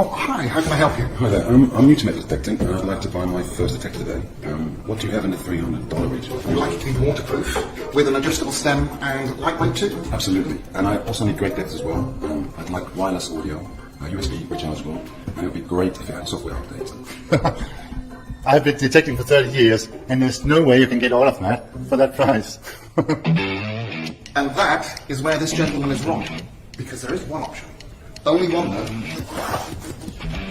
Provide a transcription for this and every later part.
Oh, hi, how can I help you? Hi there, I'm new to metal detecting and I'd like to buy my first detector today. What do you have in the $300 region? Would you like it to be waterproof, with an adjustable stem and lightweight too? Absolutely, and I also need great depth as well. I'd like wireless audio, USB rechargeable, and it would be great if it had a software update. I've been detecting for 30 years, and there's no way you can get all of that for that price. And that is where this gentleman is wrong, because there is one option. Only one, though.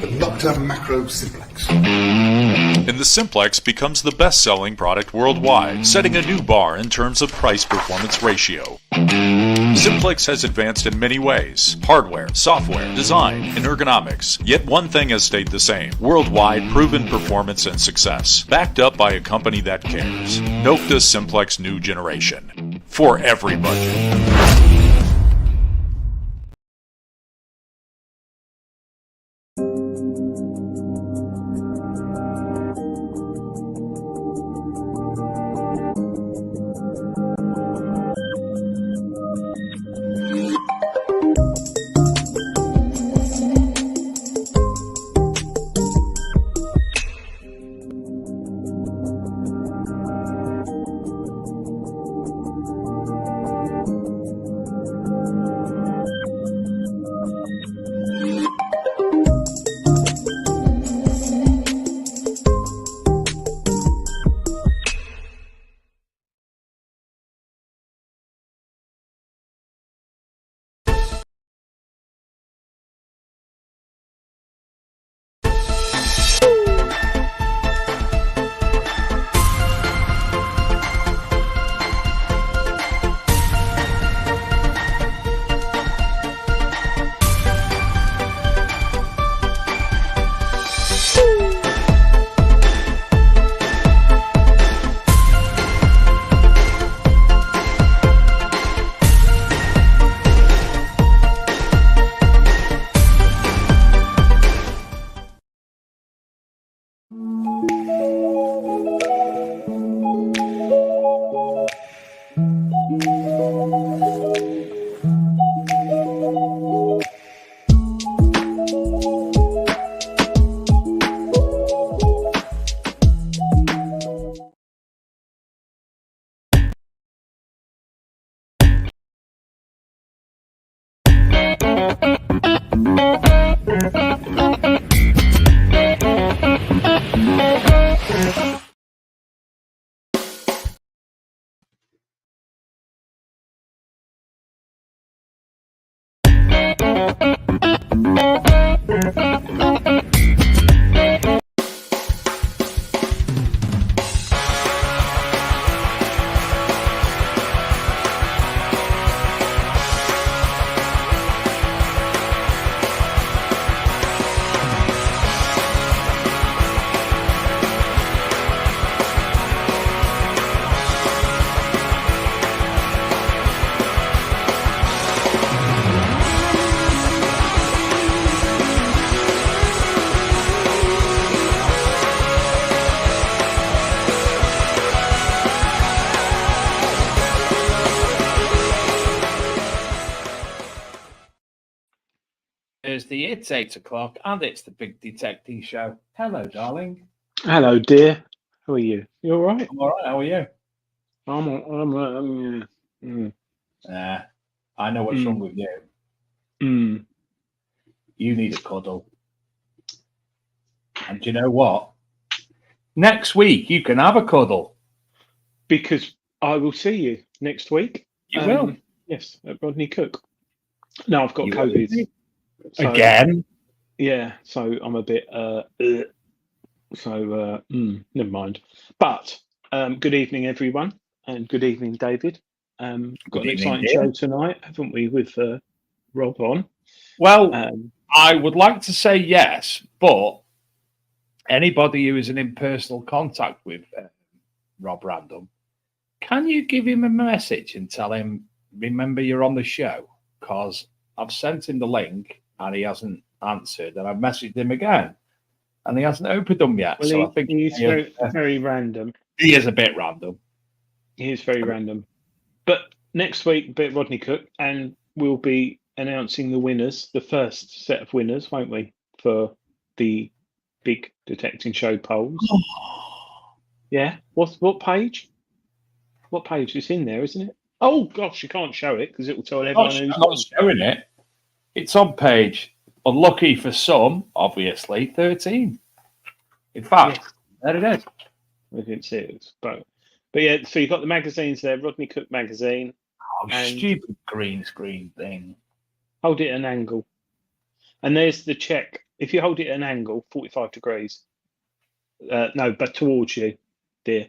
The Nocta Macro Simplex. And the Simplex becomes the best-selling product worldwide, setting a new bar in terms of price-performance ratio. Simplex has advanced in many ways: hardware, software, design, and ergonomics. Yet one thing has stayed the same: worldwide proven performance and success, backed up by a company that cares. Nocta Simplex New Generation. For every budget. It's 8 o'clock and it's the Big Detecting Show. Hello, darling. Hello, dear. How are you? You all right? I'm all right. How are you? I know what's wrong with you. You need a cuddle. And do you know what? Next week you can have a cuddle. Because I will see you next week. You will? Yes, at Rodney Cook. No, I've got You COVID. will? So, Again? Yeah, so I'm a bit never mind. But good evening, everyone, and good evening, David. Got an exciting show tonight, haven't we, with Rob on? Well, I would like to say yes, but anybody who is in impersonal contact with Rob Random, can you give him a message and tell him, remember you're on the show? Because I've sent him the link and he hasn't answered, and I've messaged him again and he hasn't opened them yet. Well, so I think he's very random. He is a bit random. He is very random. But next week, bit Rodney Cook, and we'll be announcing the winners, the first set of winners, won't we, for the big detecting show polls. Yeah. What page? What page is in there, isn't it? Oh gosh, you can't show it because it will tell everyone who's I'm not showing it. It's on page, unlucky for some, obviously, 13. In fact, there it is. I didn't see it, but yeah. So you've got the magazines there, Rodney Cook magazine. Oh, And- stupid green screen thing. Hold it at an angle, and there's the check. If you hold it at an angle, 45 degrees. No, but towards you, dear.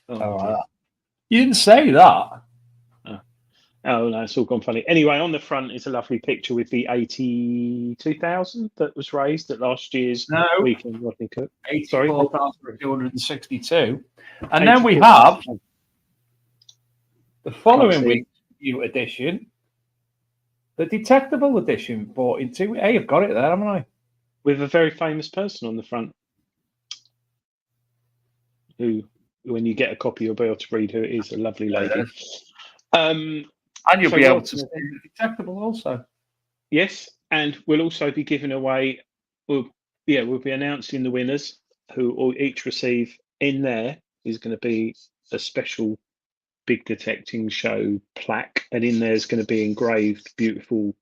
Oh, dear. you didn't say that. Oh no, it's all gone funny. Anyway, on the front is a lovely picture with the 82,000 that was raised at last year's weekend. Rodney Cook. Sorry, 84,262. And then we have the following week's new edition, the Detectable edition, bought into. Hey, I've got it there, haven't I? With a very famous person on the front, who, when you get a copy, you'll be able to read who it is. A lovely lady. And you'll be able to see the Detectable also. Yes, and we'll also be giving away. We'll be announcing the winners, who will each receive. In there is going to be a special big detecting show plaque, and in there is going to be engraved beautiful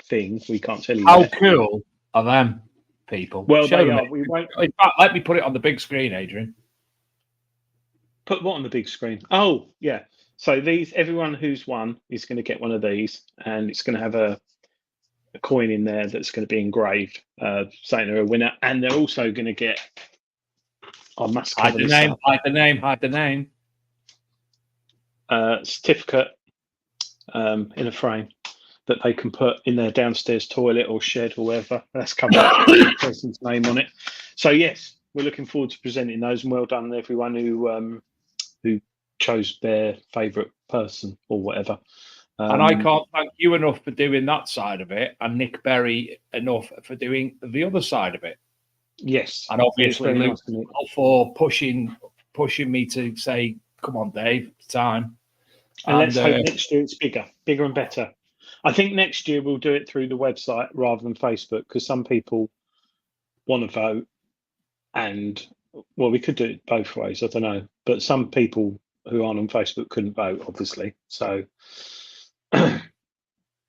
things. We can't tell you. How cool are them people? Well, Show they them are. it. We won't In fact, let me put it on the big screen, Adrian. put what on the big screen. Oh, yeah. So everyone who's won is going to get one of these, and it's going to have a coin in there that's going to be engraved, saying they're a winner, and they're also going to get. I must Hide cover the this name. up. Hide the name. Hide the name. Certificate in a frame that they can put in their downstairs toilet or shed or wherever. That's covered up with the person's name on it. So yes, we're looking forward to presenting those, and well done everyone who chose their favourite person or whatever. And I can't thank you enough for doing that side of it, and Nick Berry enough for doing the other side of it. Yes, and obviously Luke nice for pushing me to say, "Come on, Dave, it's time." And let's hope next year it's bigger and better. I think next year we'll do it through the website rather than Facebook, because some people want to vote, and well, we could do it both ways. I don't know, but some people who aren't on Facebook couldn't vote, obviously. So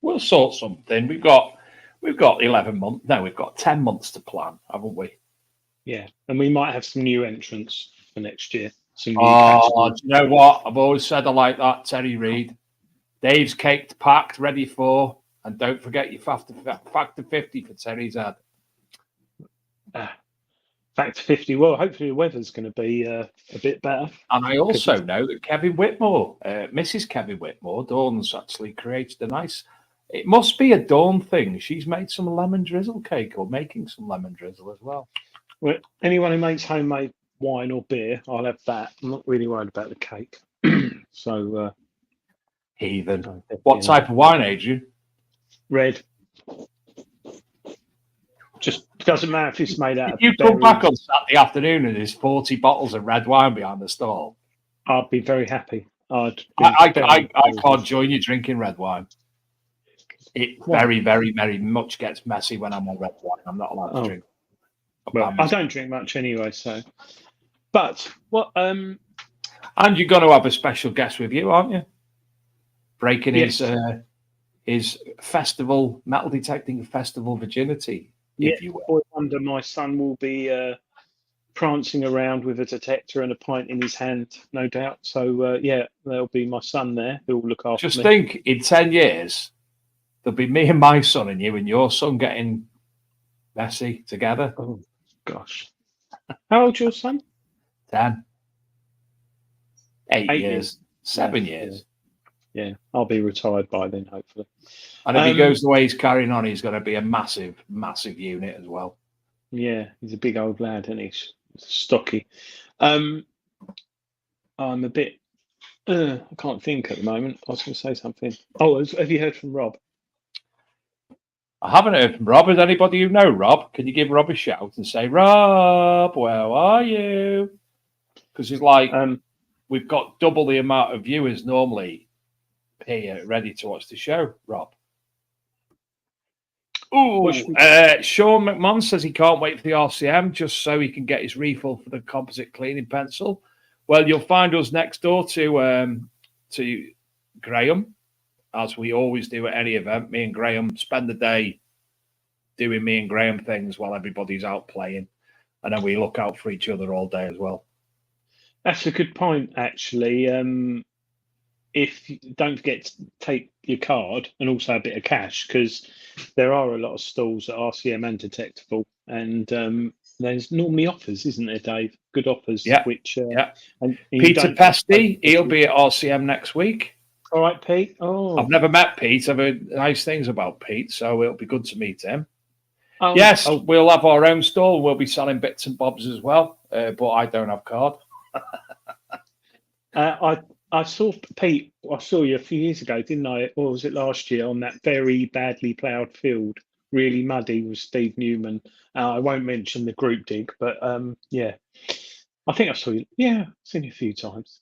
we'll sort something. We've got 11 months. No, we've got 10 months to plan, haven't we? Yeah, and we might have some new entrants for next year. Some new do you know what? I've always said I like that, Terry Reid. Dave's caked, packed, ready for, and don't forget your factor 50 for Terry's ad. Factor 50. Well, hopefully the weather's going to be a bit better. And I also know that Kevin Whitmore, Mrs. Kevin Whitmore, Dawn's actually created a nice. It must be a Dawn thing. She's made some lemon drizzle cake, or making some lemon drizzle as well. Well, anyone who makes homemade wine or beer, I'll have that. I'm not really worried about the cake. So, heathen. What type of wine, Adrian? Red. Just doesn't matter if it's made out of you come back on Saturday afternoon and there's 40 bottles of red wine behind the stall, I'd be very happy. I can't join you drinking red wine. It very, very, very much gets messy when I'm on red wine. I'm not allowed to drink. Well, I don't drink much anyway, so. But what? And you're going to have a special guest with you, aren't you? Breaking his festival, metal detecting festival virginity, if you will. I wonder my son will be prancing around with a detector and a pint in his hand, no doubt. So there'll be my son there who will look after me. Just think, in 10 years, there'll be me and my son and you and your son getting messy together. Oh gosh. How old's your son? 10. 8 years. 7 years. Yeah, I'll be retired by then, hopefully. And if he goes the way he's carrying on, he's going to be a massive, massive unit as well. Yeah, he's a big old lad, and he's stocky. I'm a bit. I can't think at the moment. I was going to say something. Oh, have you heard from Rob? I haven't heard from Rob. Is anybody you know Rob? Can you give Rob a shout and say, Rob, where are you? Because he's like, we've got double the amount of viewers normally here ready to watch the show, Rob. Ooh, Sean McMahon says he can't wait for the RCM just so he can get his refill for the composite cleaning pencil. Well, you'll find us next door to Graham, as we always do at any event. Me and Graham spend the day doing me and Graham things while everybody's out playing, and then we look out for each other all day as well. That's a good point, actually. If you don't forget to take your card and also a bit of cash, because there are a lot of stalls at RCM and Detectable, and there's normally offers, isn't there, Dave? Good offers. Yeah. Which and Peter Pesty, he'll be at RCM next week. All right, Pete. Oh, I've never met Pete. I've heard nice things about Pete, so it'll be good to meet him. oh Yes, oh, we'll have our own stall. We'll be selling bits and bobs as well, but I don't have card. I saw Pete. I saw you a few years ago, didn't I? Or was it last year on that very badly ploughed field, really muddy, with Steve Newman? I won't mention the group dig, but yeah, I think I saw you. Yeah, seen you a few times.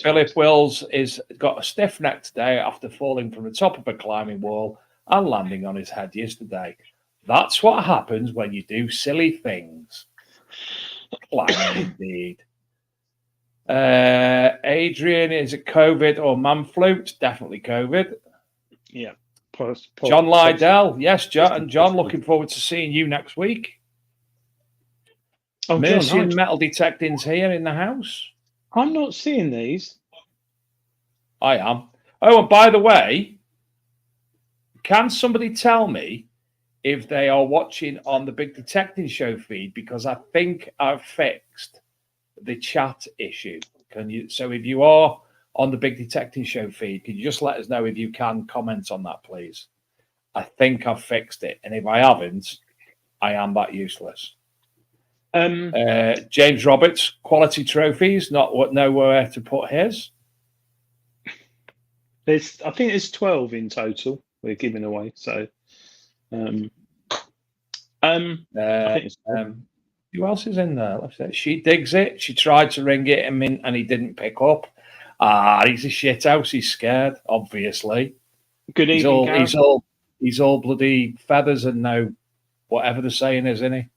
Philip Wills is got a stiff neck today after falling from the top of a climbing wall and landing on his head yesterday. That's what happens when you do silly things. Climbing indeed. Adrian, is it COVID or man flu? It's definitely COVID. Yeah. John Lydell, yes, John. John, looking forward to seeing you next week. Oh, Mercy John, and Metal Detecting's here in the house. I'm not seeing these. I am. Oh, and by the way, can somebody tell me if they are watching on the Big Detecting Show feed? Because I think I've fixed the chat issue. Can you? So if you are on the Big Detecting Show feed, can you just let us know if you can comment on that, please? I think I've fixed it, and if I haven't, I am that useless. James Roberts, quality trophies, nowhere to put his. I think there's 12 in total we're giving away. So, I think it's who else is in there? Let's see. She digs it. She tried to ring it him in, and he didn't pick up. He's a shithouse. He's scared, obviously. Good evening, Gareth. He's all bloody feathers and no whatever the saying is, isn't he?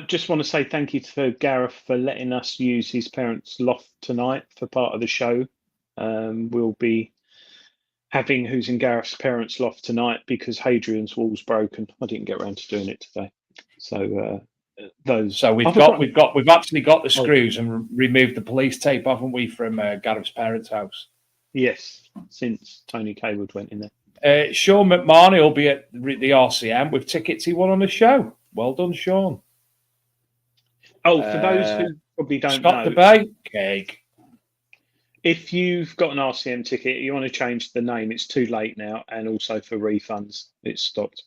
Just want to say thank you to Gareth for letting us use his parents' loft tonight for part of the show. We'll be having Who's in Gareth's parents' loft tonight because Hadrian's wall's broken. I didn't get around to doing it today. So we've actually got the screws and removed the police tape, haven't we, from Gareth's parents' house? Yes, since Tony Kaywood went in there. Sean McMahon will be at the RCM with tickets he won on the show. Well done, Sean. Oh, for those who probably don't Scott know, DeBay, cake. If you've got an RCM ticket, you want to change the name, it's too late now. And also for refunds, it's stopped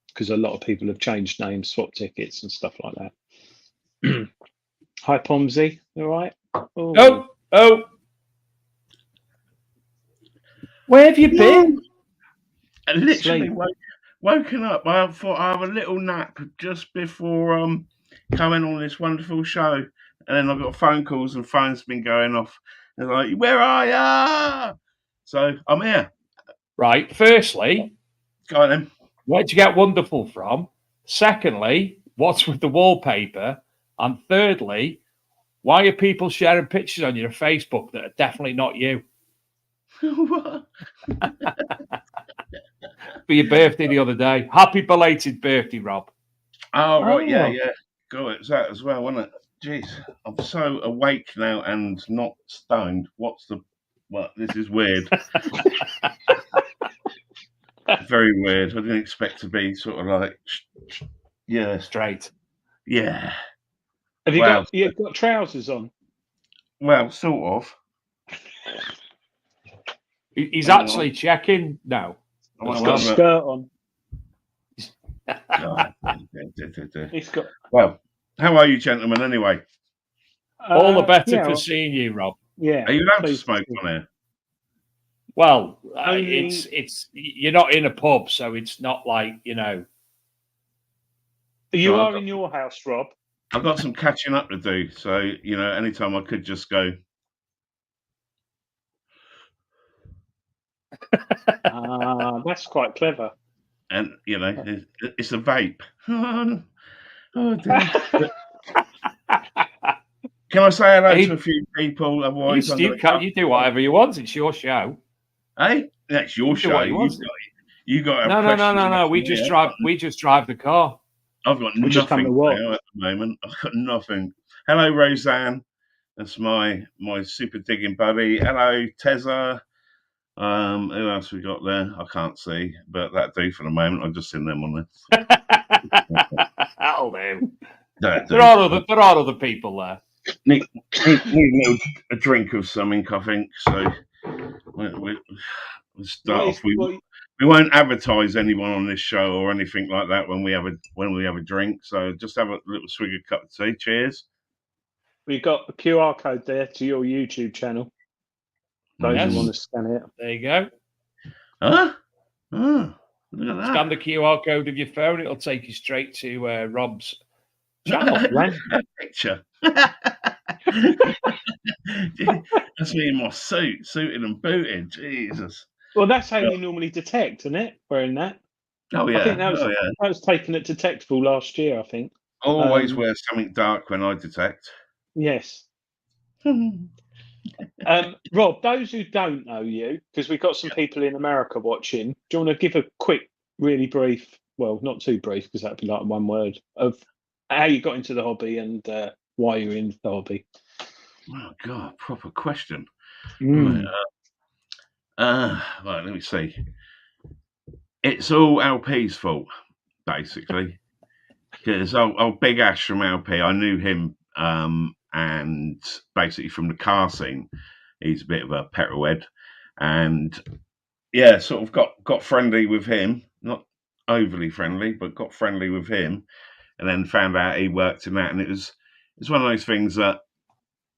because a lot of people have changed names, swapped tickets and stuff like that. Hi, Pomsy. All right? Oh. Where have you been? I literally woken up. I thought I have a little nap just before coming on this wonderful show. And then I got phone calls and phones been going off. They're like, where are ya? So I'm here. Right. Firstly, go on then. Where'd you get wonderful from? Secondly, what's with the wallpaper? And thirdly, why are people sharing pictures on your Facebook that are definitely not you? What? For your birthday the other day. Happy belated birthday, Rob. Oh, right. Yeah. God, it's that as well, wasn't it? Jeez, I'm so awake now and not stoned. This is weird. Very weird. I didn't expect to be sort of like, straight. Yeah. Have you got trousers on? Well, sort of. He's actually checking now. He's got a skirt on. He's got. Well, how are you, gentlemen? Anyway, all the better for seeing you, Rob. Yeah. Are you allowed to smoke on here? Well, it's you're not in a pub, so it's not like You are in your house, Rob. I've got some catching up to do, so anytime I could just go. That's quite clever. and you know, it's a vape. Oh dear. Can I say hello to a few people? Otherwise, you do whatever you want. It's your show. Hey, that's your show. You got no. We just drive the car. I've got nothing now at the moment. I've got nothing. Hello, Roseanne. That's my super digging buddy. Hello, Tezza. Who else we got there? I can't see, but that'll do for the moment. I've just seen them on there. That'll do. There are other people there. Need a drink of something, I think. So we'll start off. We won't advertise anyone on this show or anything like that when we have a drink. So just have a little swig of cup of tea. Cheers. We've got a QR code there to your YouTube channel. Those who want to scan it. There you go. Huh? Oh, look at that. Scan the QR code of your phone. It'll take you straight to Rob's channel. Picture. That's me in my suited and booted. Jesus. Well, that's how you normally detect, isn't it? Wearing that. Oh yeah. I think that was taken at Detectable last year. I think. Always wear something dark when I detect. Yes. Rob, those who don't know you, because we've got some people in America watching, do you want to give a quick, really brief, well, not too brief because that'd be like one word, of how you got into the hobby and why you're in the hobby? Oh, God, proper question. Mm. Right, let me see. It's all LP's fault, basically. Because Big Ash from LP, I knew him and basically from the car scene. He's a bit of a petrolhead. And yeah, sort of got friendly with him. Not overly friendly, but got friendly with him. And then found out he worked in that. And it's one of those things that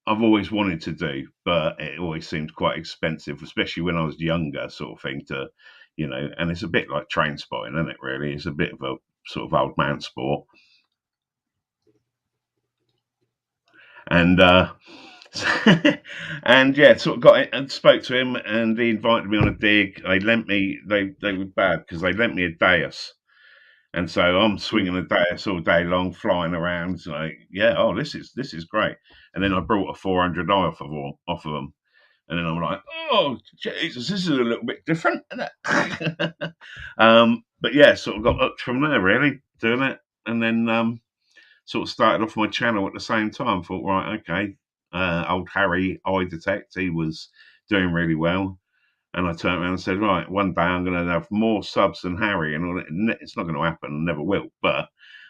I've always wanted to do, but it always seemed quite expensive, especially when I was younger, sort of thing to, you know, and it's a bit like train spotting, isn't it, really? It's a bit of a sort of old man sport. And and yeah, sort of got it and spoke to him, and he invited me on a dig. They were bad because they lent me a Deus, and so I'm swinging a Deus all day long, flying around. Like, yeah, oh, this is great. And then I brought a 400 off of them, and then I'm like, oh Jesus, this is a little bit different, isn't it? But yeah, sort of got hooked from there, really doing it, and then sort of started off my channel at the same time. Thought, right, okay, old Harry I Detect, he was doing really well. And I turned around and said, right, one day I'm going to have more subs than Harry. And it's not going to happen, and never will. But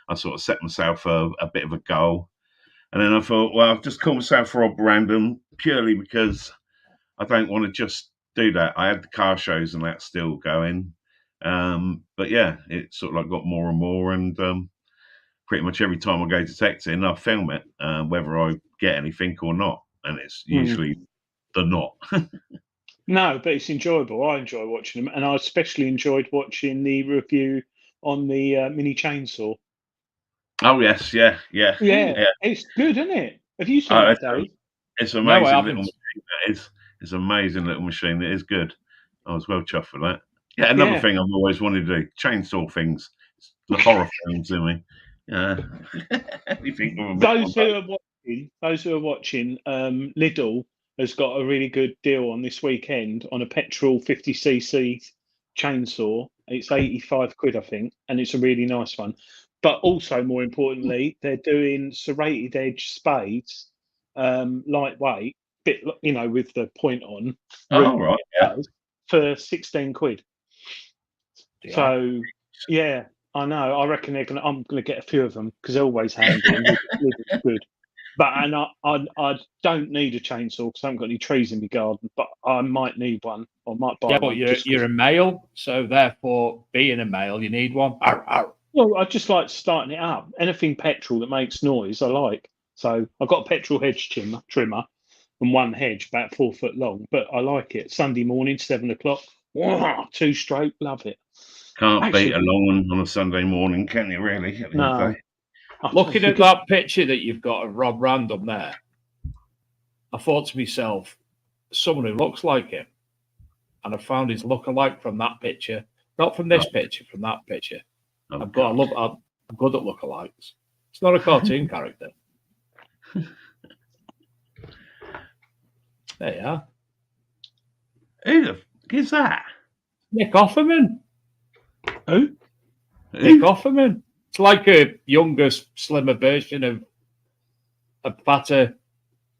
I sort of set myself a bit of a goal. And then I thought, well, I've just called myself Rob Random purely because I don't want to just do that. I had the car shows and that's still going. But yeah, it sort of like got more and more. And pretty much every time I go detecting, I film it, whether I get anything or not. And it's usually the not. No, but it's enjoyable. I enjoy watching them, and I especially enjoyed watching the review on the mini chainsaw. Oh yes, yeah. It's good, isn't it? Have you seen it, Dave? It's an amazing little machine. It's an amazing little machine. It is good. I was well chuffed for that. Yeah, another thing I've always wanted to do: chainsaw things. The horror films, I mean. Those who are watching, Lidl has got a really good deal on this weekend on a petrol 50cc chainsaw. It's 85 quid, I think, and it's a really nice one. But also, more importantly, they're doing serrated edge spades, lightweight, bit, you know, with the point on. Oh, right, yeah. For 16 quid. Yeah. So, yeah, I know. I reckon I'm going to get a few of them because they're always handy and good. But I don't need a chainsaw because I haven't got any trees in my garden. But I might need one. I might buy one. Yeah, but you're a male, so therefore, being a male, you need one. Arr, arr. Well, I just like starting it up. Anything petrol that makes noise, I like. So I've got a petrol hedge trimmer and one hedge about 4 foot long. But I like it. Sunday morning, 7 o'clock. 2 stroke, love it. Can't beat a long one on a Sunday morning, can you? Really? No. Looking at that picture that you've got of Rob Random there, I thought to myself, someone who looks like him, and I found his look-alike from that picture. Not from this picture, from that picture. Oh, I'm good at lookalikes. It's not a cartoon character. There you are. Who the f is that? Nick Offerman. Who? Nick Offerman. It's like a younger, slimmer version of a fatter,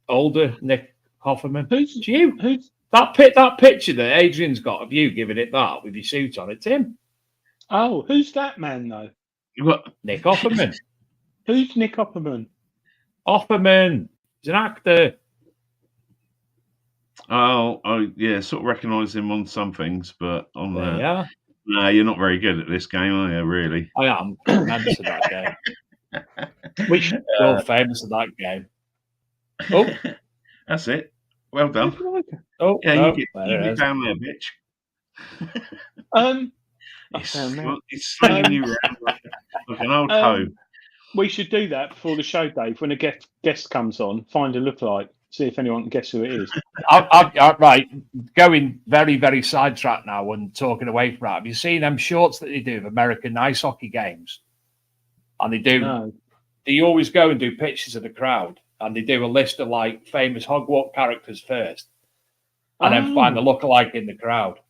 older Nick Offerman. Who's you? Who's That picture that Adrian's got of you giving it that with your suit on, it's him. Oh, who's that man though? What? Nick Offerman. Who's Nick Offerman? Offerman. He's an actor. Oh, yeah, sort of recognise him on some things, but on There you are. no, you're not very good at this game, are you? Really? I am famous at that game. We should go famous at that game. Oh, That's it. Well done. oh, Yeah, no, you get down there, bitch. He's slinging you around like an old hoe. We should do that before the show, Dave. When a guest comes on, find a lookalike, see if anyone can guess who it is. Right, going very, very sidetracked now and talking away from that. Have you seen them shorts that they do of American ice hockey games? And they do. No. They always go and do pictures of the crowd, and they do a list of like famous Hogwarts characters first, and then find the lookalike in the crowd.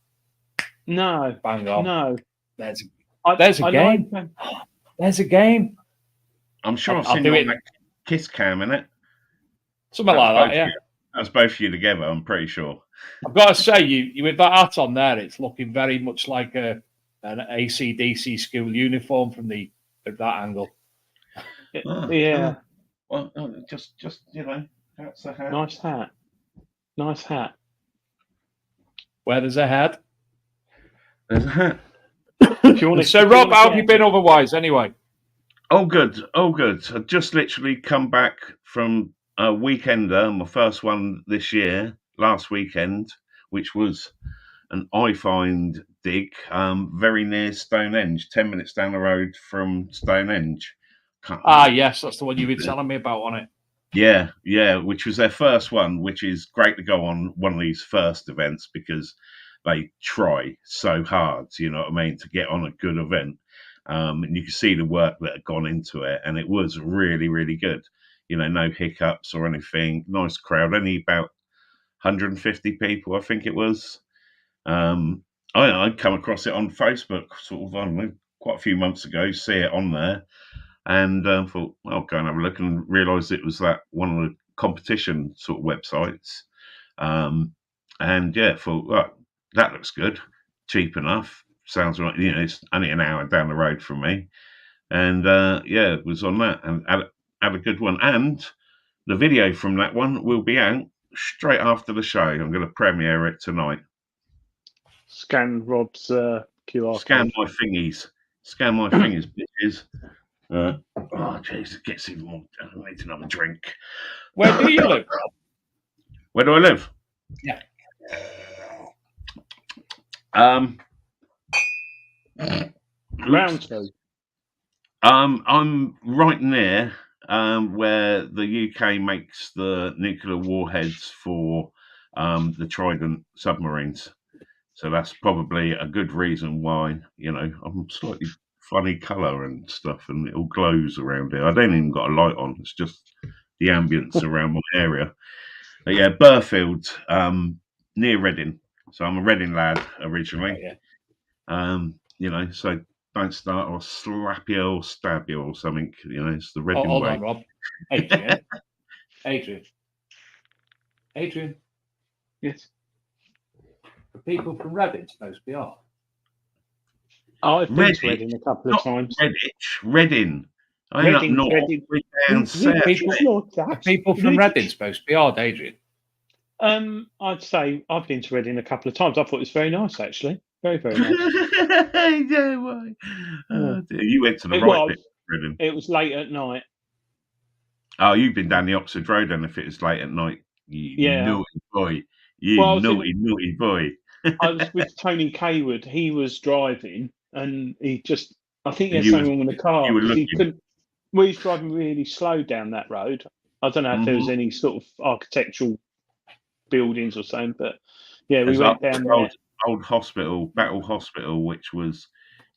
No, bang on. No, there's a game. There's a game. I'm sure I've seen that kiss cam in it. Something like that, yeah. That's both of you together, I'm pretty sure. I've got to say, you with that hat on there, it's looking very much like an AC/DC school uniform from that angle. Yeah. Well, just that's a hat. Nice hat. Nice hat. Where there's a hat. There's a hat. So, Rob, how have you been otherwise, anyway? Oh, good. I've just literally come back from a weekender, my first one this year, last weekend, which was an I find dig, very near Stonehenge, 10 minutes down the road from Stonehenge. Yes, that's the one you were telling me about on it. Yeah, which was their first one, which is great to go on one of these first events because they try so hard, you know what I mean, to get on a good event. And you can see the work that had gone into it, and it was really, really good. You know, no hiccups or anything. Nice crowd, only about 150 people, I think it was. I'd come across it on Facebook, sort of, I don't know, quite a few months ago, see it on there, and thought, well, I'll go and have a look, and realised it was that one of the competition sort of websites. And yeah, thought, well, that looks good, cheap enough. Sounds right, you know, it's only an hour down the road from me. And yeah, it was on that and had a good one. And the video from that one will be out straight after the show. I'm going to premiere it tonight. Scan Rob's QR Scan code. my fingers, bitches. Oh, jeez, it gets even more. I need another drink. Where do you live, Rob? Where do I live? Yeah. Round two. I'm right near where the UK makes the nuclear warheads for the Trident submarines. So that's probably a good reason why, you know, I'm slightly funny colour and stuff, and it all glows around here. I don't even got a light on. It's just the ambience around my area. But yeah, Burfield, near Reading. So I'm a Reading lad originally. Oh, yeah. You know, so don't start or slap you or stab you or something. You know, it's the Reading Hold way. on, Rob. Adrian. Yes. The people from Reading supposed to be off. I've been to Reading a couple of times. Reading. I ain't up north. We're down south. People from Reading supposed to be odd, Adrian. I'd say I've been to Reading a couple of times. I thought it was very nice, actually. Very, very nice. Yeah, why? You went to the right bit of Reading. It was late at night. Oh, you've been down the Oxford Road, and if it was late at night, you naughty boy. Naughty boy. I was with Tony Kaywood. He was driving, and I think he had something wrong with the car. He was driving really slow down that road. I don't know if there was any sort of architectural buildings or something, but yeah, we went down there. old hospital, battle hospital, which was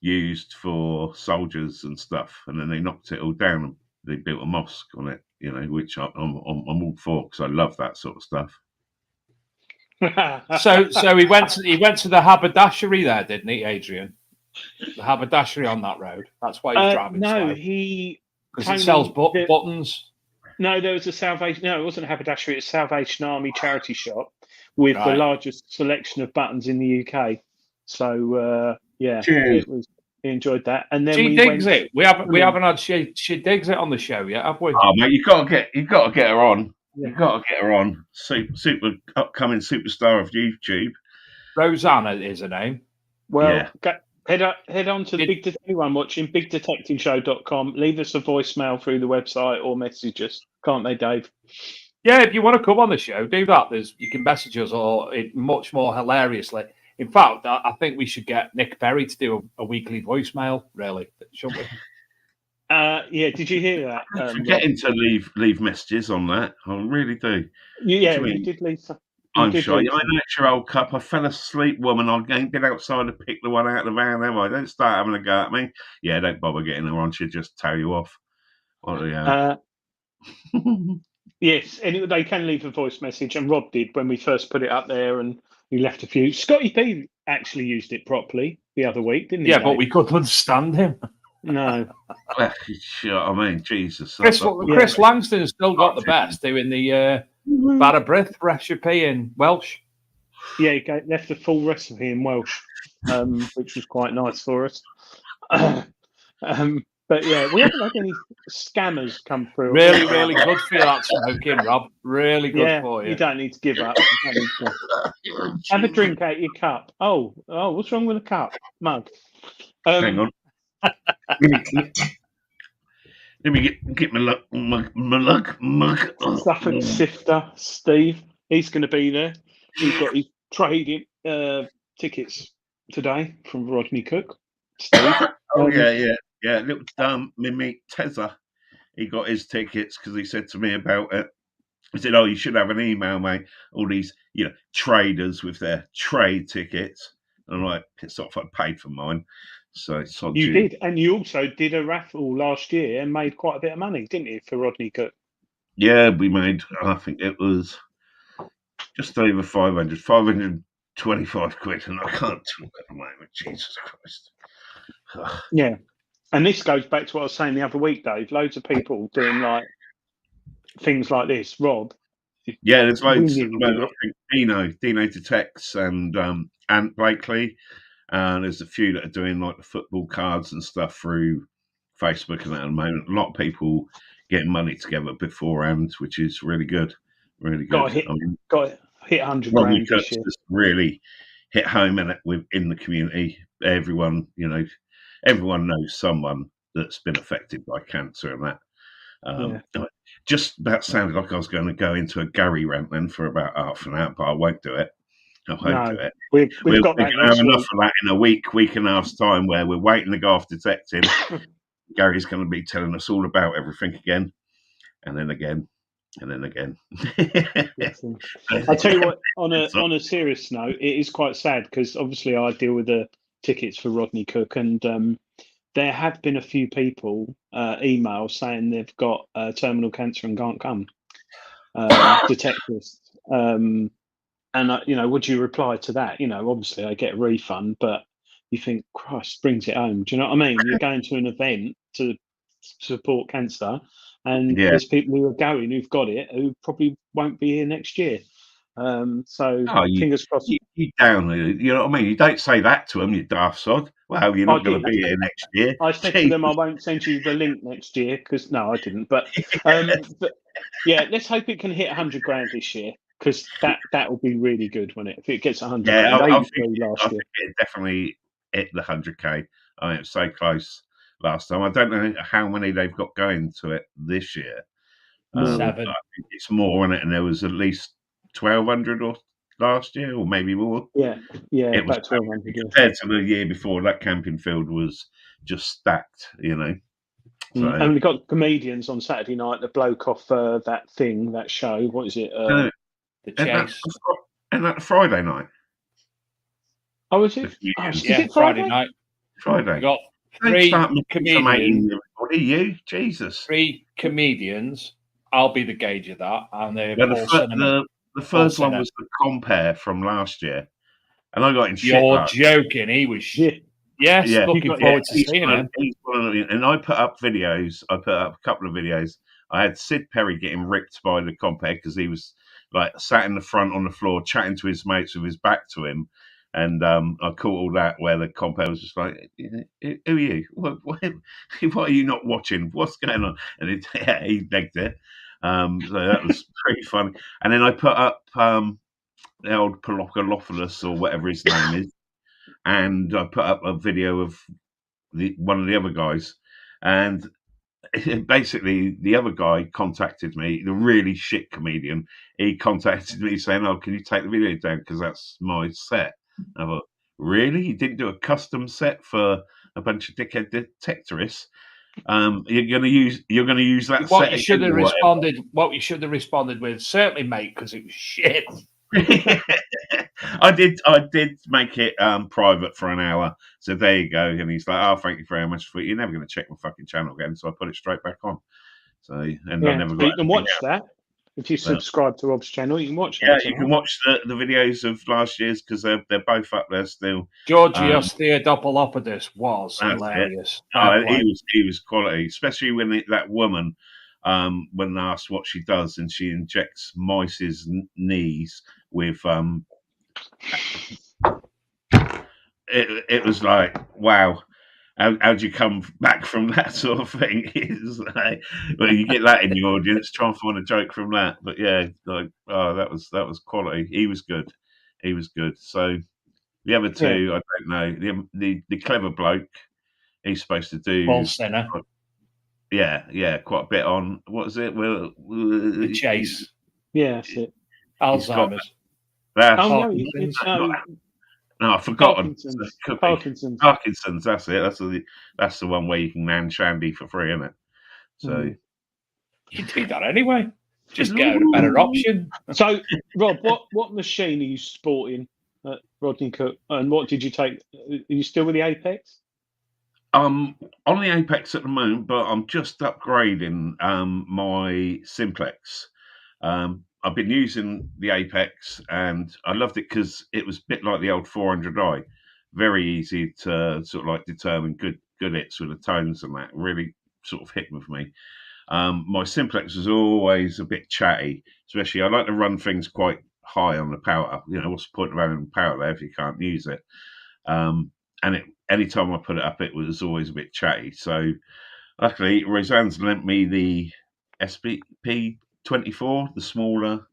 used for soldiers and stuff, and then they knocked it all down and they built a mosque on it. Which I'm all for because I love that sort of stuff. So he went to the haberdashery there, didn't he, Adrian? The haberdashery on that road. That's why he's driving slow. Because it sells buttons. No, there was a Salvation. No, it wasn't a haberdashery. It's a Salvation Army charity shop with the largest selection of buttons in the UK. So it was. He enjoyed that, and then she digs it. We haven't had she digs it on the show yet, have we? Oh mate, you got to get her on. Yeah. You got to get her on. Super upcoming superstar of YouTube. Rosanna is her name. Well, head on to anyone watching BigDetectiveShow.com. Leave us a voicemail through the website or message us, can't they, Dave? Yeah, if you want to come on the show, do that. You can message us or much more hilariously. In fact, I think we should get Nick Perry to do a weekly voicemail, really, shouldn't we? Yeah, did you hear that? I'm forgetting to leave messages on that. I really do. Yeah, you did leave. I'm sure. I know it's your old cup. I fell asleep, woman. I ain't been outside to pick the one out of the van, have I? Don't start having a go at me. Yeah, don't bother getting her on. She'll just tell you off. Yes, and they can leave a voice message, and Rob did when we first put it up there, and he left a few. Scotty P actually used it properly the other week, didn't he? Yeah, but we couldn't understand him. No. I mean, Jesus. Chris Langston's still got the best doing the Barabrith recipe in Welsh. Yeah, he left a full recipe in Welsh, which was quite nice for us. But yeah, we haven't had any scammers come through. Really, really good for you, that smoking, Rob. Really good for you. You don't need to give up. Have a drink out your cup. Oh, what's wrong with the cup? Mug. Hang on. Let me get my mug. Suffolk Sifter, Steve. He's going to be there. He's got his trading tickets today from Rodney Cook. Steve. Yeah. Little Mimi Tezza. He got his tickets because he said to me about it. He said, "Oh, you should have an email, mate. All these, traders with their trade tickets." And I'm like, pissed off. I paid for mine. So you did, and you also did a raffle last year and made quite a bit of money, didn't you, for Rodney Cook? Yeah, we made. I think it was just over 525 quid, and I can't talk at the moment. Jesus Christ. Yeah, and this goes back to what I was saying the other week, Dave. Loads of people doing like things like this, Rob. Yeah, there's loads. I think Dino Detects and Ant Blakely. And there's a few that are doing like the football cards and stuff through Facebook and that at the moment. A lot of people getting money together beforehand, which is really good. Really good. Got hit 100 grand this year. Just really hit home in the community. Everyone knows someone that's been affected by cancer and that. Just about sounded like I was going to go into a Gary rant then for about half an hour, but I won't do it. I won't do it. We've got that have enough of that in a week and a half's time where we're waiting to go off detecting. Gary's going to be telling us all about everything again, and then again, and then again. I'll tell you what, on a serious note, it is quite sad because obviously I deal with the tickets for Rodney Cook, and there have been a few people email saying they've got terminal cancer and can't come. Detectives. And, would you reply to that? Obviously I get a refund, but you think, Christ, brings it home. Do you know what I mean? You're going to an event to support cancer, and there's people who are going who've got it who probably won't be here next year. Fingers crossed. You down, you know what I mean? You don't say that to them, you daft sod. Well, you're not going to be here next year. I said to them, I won't send you the link next year because, no, I didn't. But yeah, let's hope it can hit 100 grand this year. Because that will be really good, won't it? If it gets 100, I think it definitely hit the 100k. I mean, it was so close last time. I don't know how many they've got going to it this year. 7. I think it's more on it, and there was at least 1,200 or last year, or maybe more. Yeah, it was about 1,200 compared to the year before. That camping field was just stacked, So, and we got comedians on Saturday night. The bloke off that show. What is it? The Chase. And that Friday night. Oh, is it? Comedians. Is it Friday? night. Friday. We got Don't 3 start comedians. everybody, you Jesus. 3 comedians. I'll be the gauge of that, and they're Well, Paul Cinnamon. the first Paul one was the compare from last year, and I got in shit. You're last joking. He was shit. Yes, Yeah, looking forward to seeing him. And I put up videos. I put up a couple of videos. I had Sid Perry getting ripped by the compare because he was like sat in the front on the floor chatting to his mates with his back to him. And I caught all that where the compare was just like, "Who are you? What are you not watching? What's going on?" And he legged it. So that was pretty funny. And then I put up the old Palopoulos or whatever his name is, and I put up a video of one of the other guys, and basically the other guy contacted me, the really shit comedian. He contacted me saying, "Oh, can you take the video down because that's my set?" And I thought, really? You didn't do a custom set for a bunch of dickhead detectorists? You're gonna use that What set you should again have or whatever? responded. What you should have responded with, certainly, mate, because it was shit. I did make it private for an hour. So there you go. And he's like, "Oh, thank you very much for it. You're never going to check my fucking channel again." So I put it straight back on. So I never got. You can watch that if you subscribe to Rob's channel. You can watch that. Yeah, you can watch the videos of last year's because they're both up there still. Georgios Theodopolopoulos was hilarious. He was quality, especially when that woman. When asked what she does, and she injects mice's knees with it was like, wow, how'd you come back from that sort of thing? It's like, well, you get that in your audience, try and find a joke from that. But yeah, like, oh, that was quality. He was good. So the other two, I don't know. The clever bloke, he's supposed to do Paul Sinner. Yeah, quite a bit on what is it? Well, The Chase. Yeah, that's it. Alzheimer's. No, I've forgotten. Parkinson's. That's it. That's the one where you can nan shandy for free, isn't it? So you do that anyway. Just get a better option. So, Rob, what machine are you sporting at Rodney Cook, and what did you take? Are you still with the Apex? On the Apex at the moment, but I'm just upgrading my Simplex. I've been using the Apex, and I loved it because it was a bit like the old 400i. Very easy to sort of like determine good hits with the tones and that. Really sort of hit with me. My Simplex was always a bit chatty, especially I like to run things quite high on the power. You know, what's the point of having power there if you can't use it? And anytime I put it up, it was always a bit chatty. So luckily, Roseanne's lent me the SPP24, the smaller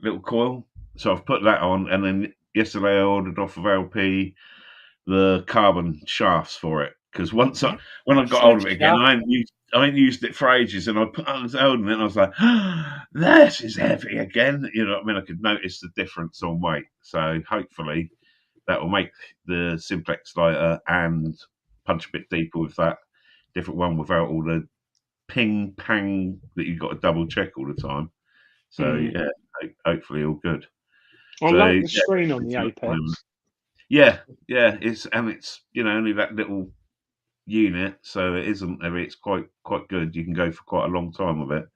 little coil. So I've put that on, and then yesterday I ordered off of LP the carbon shafts for it, because when I got hold of it again, I ain't used it for ages, and I was holding it, and I was like, this is heavy again. You know what I mean? I could notice the difference on weight. So hopefully that will make the Simplex lighter and punch a bit deeper with that different one without all the ping pang that you've got to double check all the time. So yeah, hopefully all good. I like the screen on the Apex. Yeah, it's only that little unit, so it isn't heavy. It's quite good. You can go for quite a long time with it.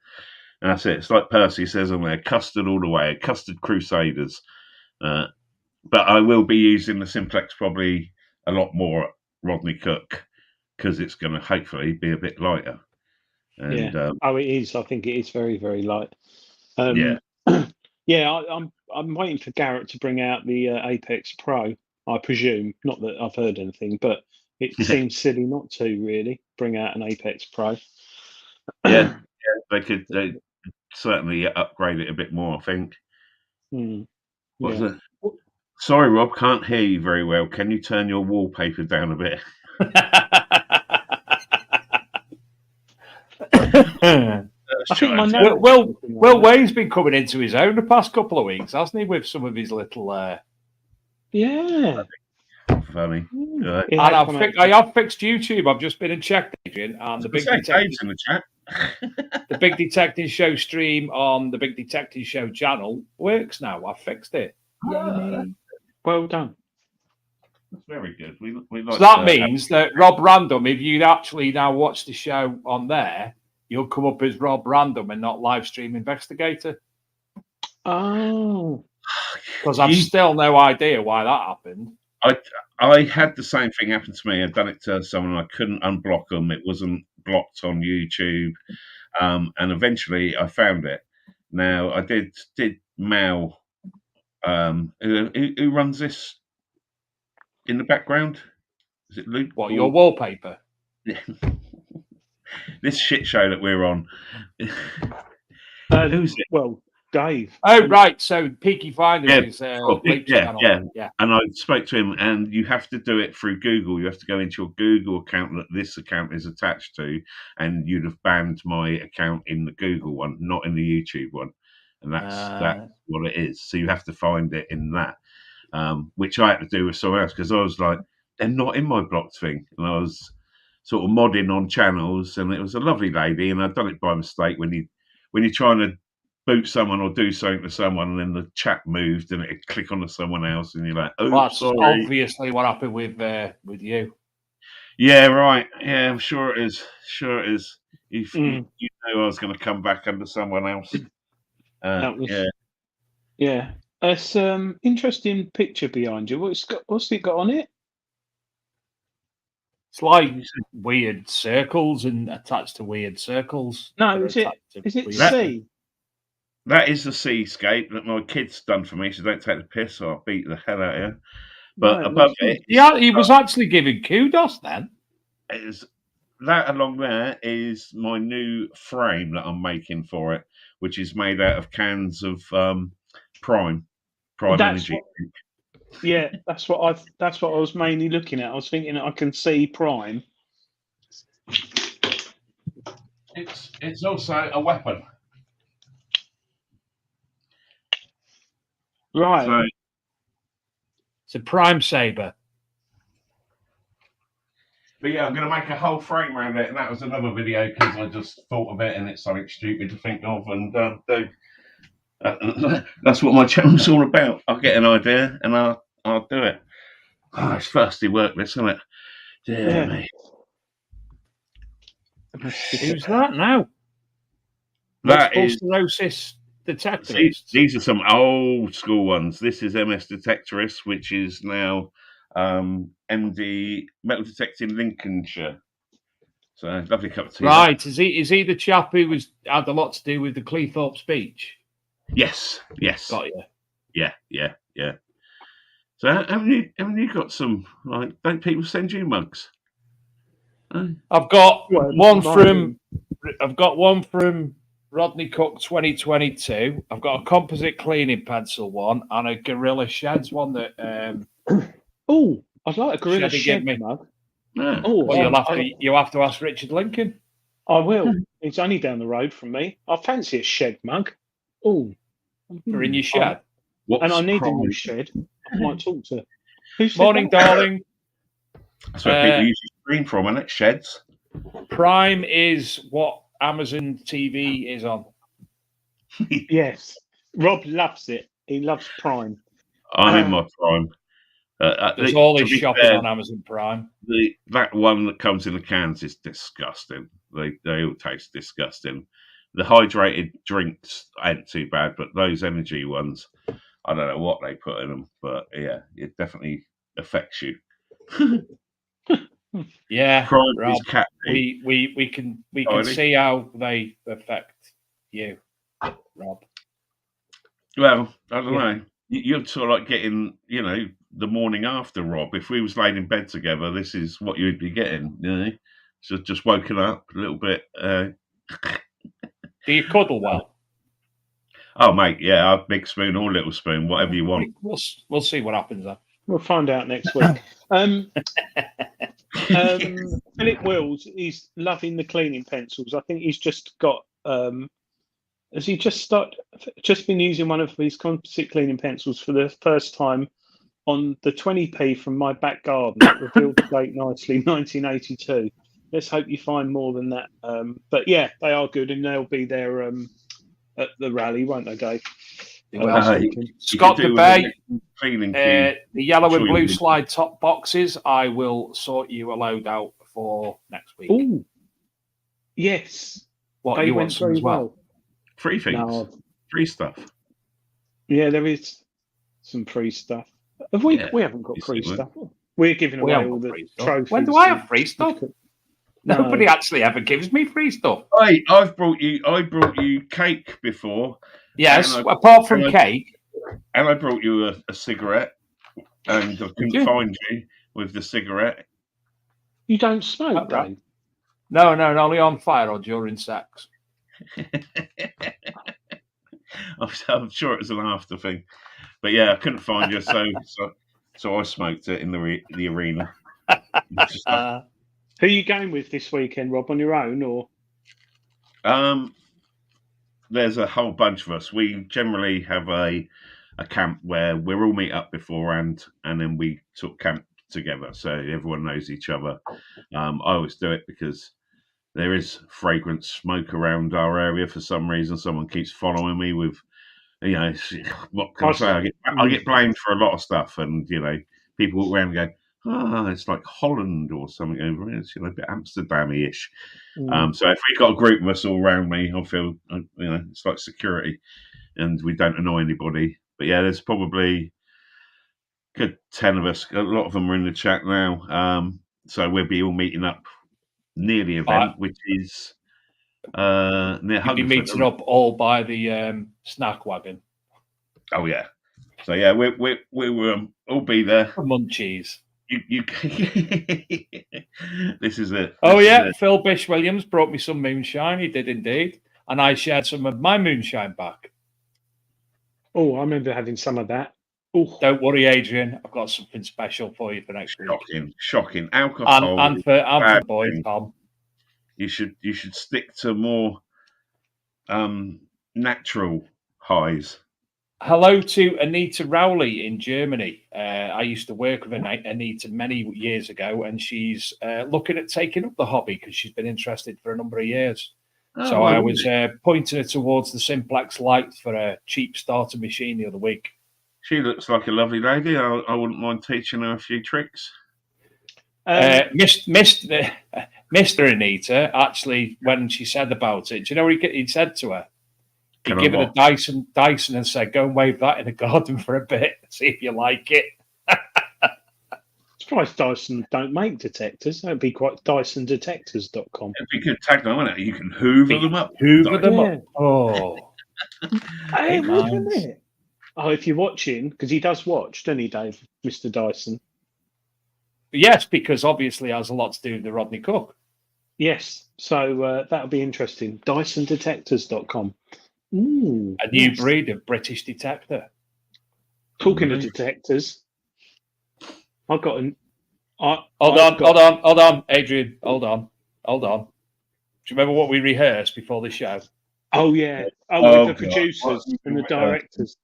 And that's it. It's like Percy says on there, custard all the way, custard crusaders. But I will be using the Simplex probably a lot more at Rodney Cook because it's going to hopefully be a bit lighter. And, it is. I think it is very, very light. I'm waiting for Garrett to bring out the Apex Pro. I presume, not that I've heard anything, but it seems silly not to really bring out an Apex Pro. Yeah, they certainly upgrade it a bit more, I think. What's it? Sorry, Rob, can't hear you very well. Can you turn your wallpaper down a bit? I think Will Wayne's been coming into his own the past couple of weeks, hasn't he, with some of his little... Funny. And I have fixed YouTube. I've just been and checked, Adrian, and the Big Detecting in the chat. The Big Detecting Show stream on the Big Detecting Show channel works now. I've fixed it. Well done. That's very good. We So like that means that Rob Random, if you actually now watch the show on there, you'll come up as Rob Random and not live stream investigator. Oh, because I've still no idea why that happened. I had the same thing happen to me. I'd done it to someone. I couldn't unblock them. It wasn't blocked on YouTube, and eventually I found it. Now I did mail. Who runs this in the background? Is it Luke? What, your wallpaper? This shit show that we're on. Who's it? Well, Dave. Oh, right. So Peaky Blinders is Luke's channel. Yeah. And I spoke to him, and you have to do it through Google. You have to go into your Google account that this account is attached to, and you'd have banned my account in the Google one, not in the YouTube one. And that's what it is. So you have to find it in that, which I had to do with someone else because I was like, they're not in my blocked thing. And I was sort of modding on channels, and it was a lovely lady, and I'd done it by mistake when you're trying to boot someone or do something to someone, and then the chat moved and it'd click onto someone else, and you're like, "Oh, that's sorry." Obviously, what happened with you? Yeah, right. Yeah, I'm sure it is. Sure it is. If you know I was going to come back under someone else. Yeah. It's interesting picture behind you. What's it got on it? It's like weird circles and attached to weird circles. No, is it sea? That is the seascape that my kid's done for me, so don't take the piss or I'll beat the hell out of you. But above it... Yeah, he was actually giving kudos then. That along there is my new frame that I'm making for it, which is made out of cans of Prime Energy. Yeah, that's what I was mainly looking at. I was thinking I can see Prime. It's also a weapon. Right. It's a Prime Saber. But yeah, I'm going to make a whole frame around it, and that was another video because I just thought of it, and it's something stupid to think of and do. That's what my channel's all about. I'll get an idea and I'll do it. Oh, it's thirsty work, this, isn't it? Dear me. Who's that now? That is Sclerosis Detectorist. These are some old school ones. This is MS Detectorist, which is now MD Metal Detecting Lincolnshire. So lovely cup of tea. Right, is he the chap who had a lot to do with the Cleethorpes speech? Yes. Got you. Yeah. So haven't you got some, like, don't people send you mugs? I've got one from Rodney Cook 2022. I've got a composite cleaning pencil one and a Gorilla Sheds one that I'd like a Gorilla Shed mug. Yeah. You'll have to ask Richard Lincoln. I will. It's only down the road from me. I fancy a shed mug. You're in your shed. And I need a new shed. I might talk to. Morning, darling. That's where people use your screen from, isn't it? Sheds. Prime is what Amazon TV is on. Yes. Rob loves it. He loves Prime. I'm in my Prime. There's all this shopping on Amazon Prime. That one that comes in the cans is disgusting. They all taste disgusting. The hydrated drinks ain't too bad, but those energy ones, I don't know what they put in them, but yeah, it definitely affects you. Yeah, Prime Rob, is cat we can see how they affect you, Rob. Well, I don't know. You're sort of like getting, the morning after, Rob. If we was laying in bed together, this is what you'd be getting, So just woken up a little bit. Do you cuddle well? Oh, mate, yeah, big spoon or little spoon, whatever you want. We'll see what happens then. We'll find out next week. Philip Wills, he's loving the cleaning pencils. I think he's just got. Has he just been using one of his composite cleaning pencils for the first time on the 20p from my back garden that revealed the date nicely, 1982. Let's hope you find more than that. But yeah, they are good, and they'll be there at the rally, won't they, Dave? Who else? You Scott could do DeBay, with a feeling the yellow Sure and you blue will. slide top boxes. I will sort you a load out for next week. Oh, yes. What, They you went want some very as well? Free things. No. Free stuff. Yeah, there is some free stuff. Have we? Yeah, We haven't got you free see, stuff. We're giving We away haven't all got the free stuff. trophies. When do I have and free stuff? certificates. Nobody actually ever gives me free stuff. Hey, I brought you cake before. Yes, And apart from cake. And I brought you a cigarette, and I couldn't find you with the cigarette. You don't smoke, Okay. Dave? No, only on fire or during sex. I'm sure it was an after thing, but yeah, I couldn't find you, so I smoked it in the arena. Who are you going with this weekend, Rob? On your own or? There's a whole bunch of us. We generally have a camp where we all meet up beforehand, and then we sort of camp together, so everyone knows each other. I always do it because there is fragrant smoke around our area for some reason. Someone keeps following me with, what can I say? I get blamed for a lot of stuff, and people walk around and go, it's like Holland or something over here. It's a bit Amsterdam-ish. So if we've got a group of us all around me, I feel it's like security, and we don't annoy anybody. But yeah, there's probably a good 10 of us. A lot of them are in the chat now. So we'll be all meeting up near the event, which is near You'll be Hungerford. meeting up all by the snack wagon. Oh yeah. So yeah, we will all be there. For munchies. You This is it. Oh yeah, Phil Bish Williams brought me some moonshine. He did indeed, and I shared some of my moonshine back. Oh, I remember having some of that. Ooh. Don't worry, Adrian. I've got something special for you for next week. Shocking. Alcohol and for boy Tom. You should stick to more natural highs. Hello to Anita Rowley in Germany. I used to work with Anita many years ago, and she's looking at taking up the hobby because she's been interested for a number of years. So I was pointing her towards the Simplex Lite for a cheap starter machine the other week. She looks like a lovely lady. I wouldn't mind teaching her a few tricks. Mr. Anita, actually, when she said about it, do you know what he said to her? He'd give her a Dyson and said, go and wave that in the garden for a bit, see if you like it. Surprised Dyson don't make detectors. That'd be quite DysonDetectors.com. It'd be a good tagline, wouldn't it? You can hoover them up. Hoover them up. Oh. Hey, wasn't it? Oh, if you're watching, because he does watch, doesn't he, Dave? Mr. Dyson. Yes, because obviously it has a lot to do with the Rodney Cook. Yes, so that'll be interesting. DysonDetectors.com. Ooh, a new breed of British detector. Talking of detectors, I've got an. Hold on, Adrian. Hold on. Do you remember what we rehearsed before the show? Oh yeah. With the producers and the directors.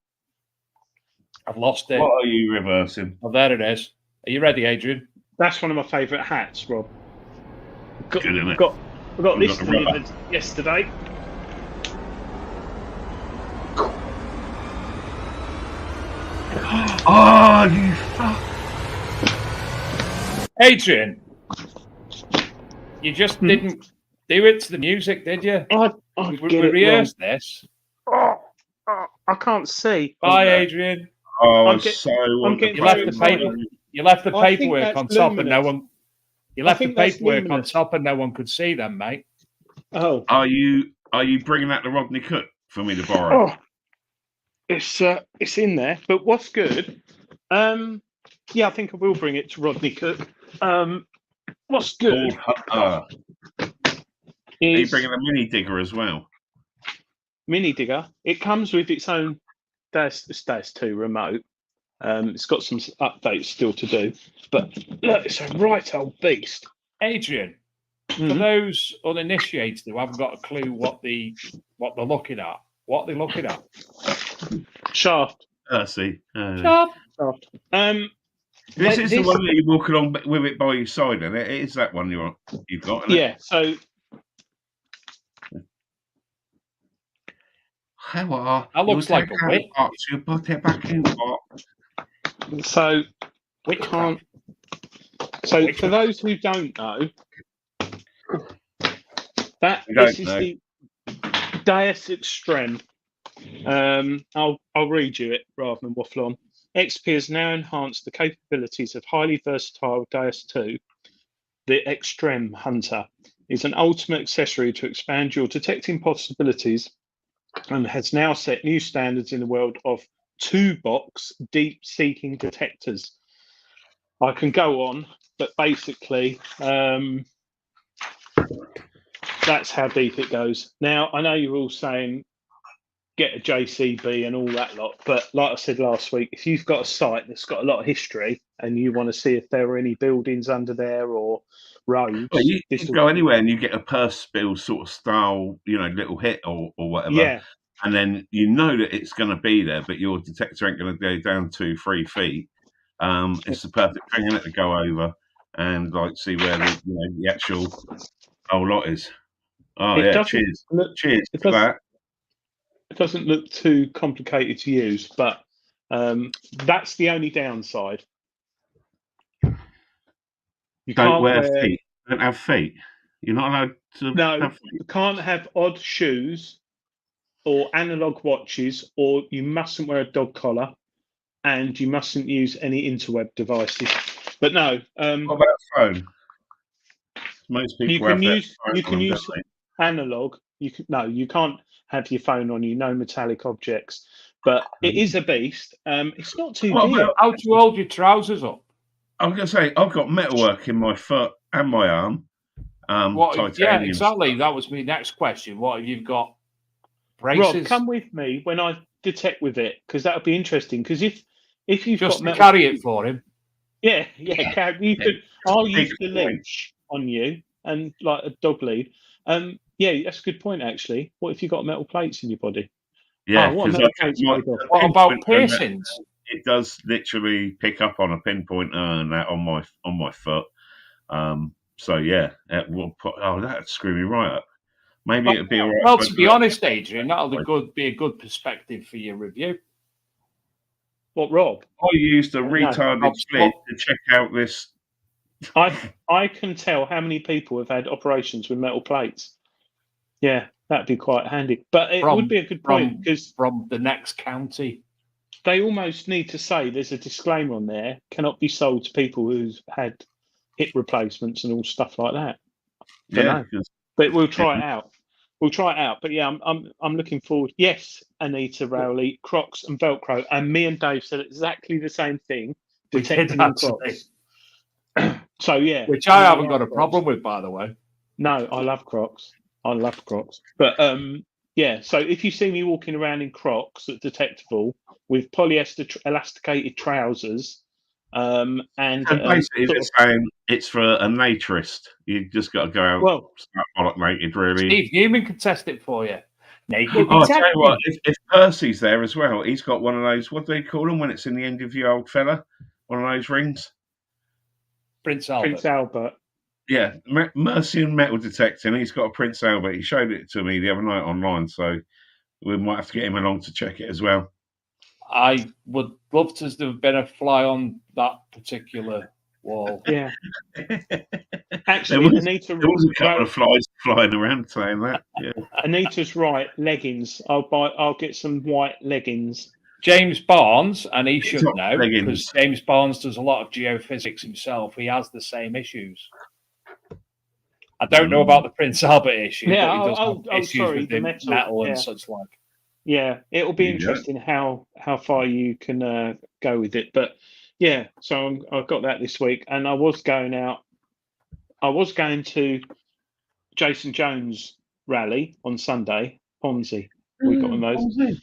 I've lost it. What are you reversing? Oh, there it is. Are you ready, Adrian? That's one of my favourite hats, Rob. Good, isn't it? I got this delivered yesterday. Oh, you fuck! Adrian, you just didn't do it to the music, did you? We rehearsed this. I can't see. Bye, Adrian. Oh, you left the paperwork on top, and no one. You left the paperwork on top, and no one could see them, mate. Oh, are you bringing that to Rodney Cook for me to borrow? Oh, it's in there. But what's good? Yeah, I think I will bring it to Rodney Cook. What's good? Are you bringing a mini digger as well? Mini digger. It comes with its own. That's 2 remote. It's got some updates still to do, but look, it's a right old beast. Adrian, for those uninitiated who haven't got a clue what they're looking at, what are they looking at? Shaft. I see. Shaft. This is the one that you walk along with it by your side, and it is that one you've got. Yeah. So Hey, what? That looks You'll like take a out the whip. box, you put it back in the box. So, Witchcraft. so for those who don't know, this is the Deus Extreme. I'll read you it rather than waffle on. XP has now enhanced the capabilities of highly versatile Deus 2. The Extreme Hunter is an ultimate accessory to expand your detecting possibilities and has now set new standards in the world of two-box deep-seeking detectors. I can go on, but basically, that's how deep it goes. Now, I know you're all saying get a JCB and all that lot, but like I said last week, if you've got a site that's got a lot of history and you want to see if there are any buildings under there or roads, well, you go anywhere and you get a purse spill sort of style, little hit or whatever. Yeah. And then you know that it's going to be there, but your detector ain't going to go down 2-3 feet. It's the perfect thing, isn't it, to go over and see where the actual whole lot is. Oh yeah, cheers for that. It doesn't look too complicated to use, but that's the only downside. You don't wear feet. Don't have feet. You're not allowed to. No, have feet. you can't have odd shoes or analog watches, or you mustn't wear a dog collar, and you mustn't use any interweb devices. But no. What about phone? Most people you can use analog. You can't have your phone on you. No metallic objects. But it is a beast. It's not too big. How do you hold your trousers up? I was going to say I've got metalwork in my foot and my arm. Yeah, exactly. That was my next question. What have you got? Braces? Rob, come with me when I detect with it, because that would be interesting. Because if you've just got to carry it for him. Yeah. I'll use the leash on you and like a dog lead. Yeah, that's a good point actually. What if you've got metal plates in your body? Yeah, what about piercings? It does literally pick up on a pinpointer and that on my foot. So yeah, that'd screw me right up. Maybe it'd be all right. Well, to be honest, Adrian, that'll be a good perspective for your review. What, Rob? I used a retarded split to check out this. I can tell how many people have had operations with metal plates. Yeah, that'd be quite handy. But it would be a good point because from the next county, they almost need to say there's a disclaimer on there: cannot be sold to people who've had hip replacements and all stuff like that. But we'll try it out. But yeah, I'm looking forward. Yes, Anita Rowley, Crocs and Velcro, and me and Dave said exactly the same thing. Detecting Crocs. So yeah, which I haven't got a problem with, by the way. No, I love Crocs. But yeah. So if you see me walking around in Crocs at detectable with polyester elasticated trousers, and basically they're saying it's for a naturist. You just got to go out bollock naked, really. Steve Newman can test it for you. Naked. I'll tell you what, if Percy's there as well, he's got one of those. What do they call them when it's in the end of your old fella? One of those rings. Prince Albert. Yeah, Mercy and metal detecting. He's got a Prince Albert. He showed it to me the other night online, so we might have to get him along to check it as well. I would love to have been a fly on that particular wall. Yeah. Actually, Anita, there was a couple of flies flying around saying that. Yeah. Anita's right. Leggings. I'll get some white leggings. James Barnes, and he should know because James Barnes does a lot of geophysics himself. He has the same issues. I don't know about the Prince Albert issue. Yeah, but he does have issues with the metal and such like. Yeah, it'll be interesting how far you can go with it. But yeah, so I've got that this week, and I was going to Jason Jones rally on Sunday. Ponzi, we got one of those.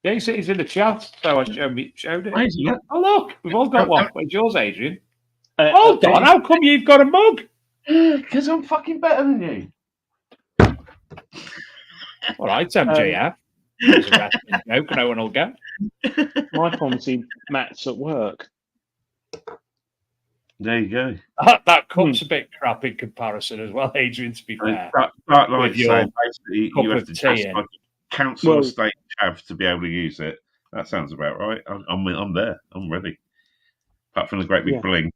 Yeah, he's in the chat, so I showed it. Oh look, we've all got one. Where's yours, Adrian? Hold on, how come you've got a mug? Because I'm fucking better than you. All right, MJF. There's a wrestling joke no one will get. My Ponzi Matt's at work. There you go. That cup's a bit crap in comparison as well, Adrian, to be fair. Like saying, basically, you have to just council Well- estate chav to be able to use it. That sounds about right. I'm there. I'm ready. Apart from the great big Yeah. bling.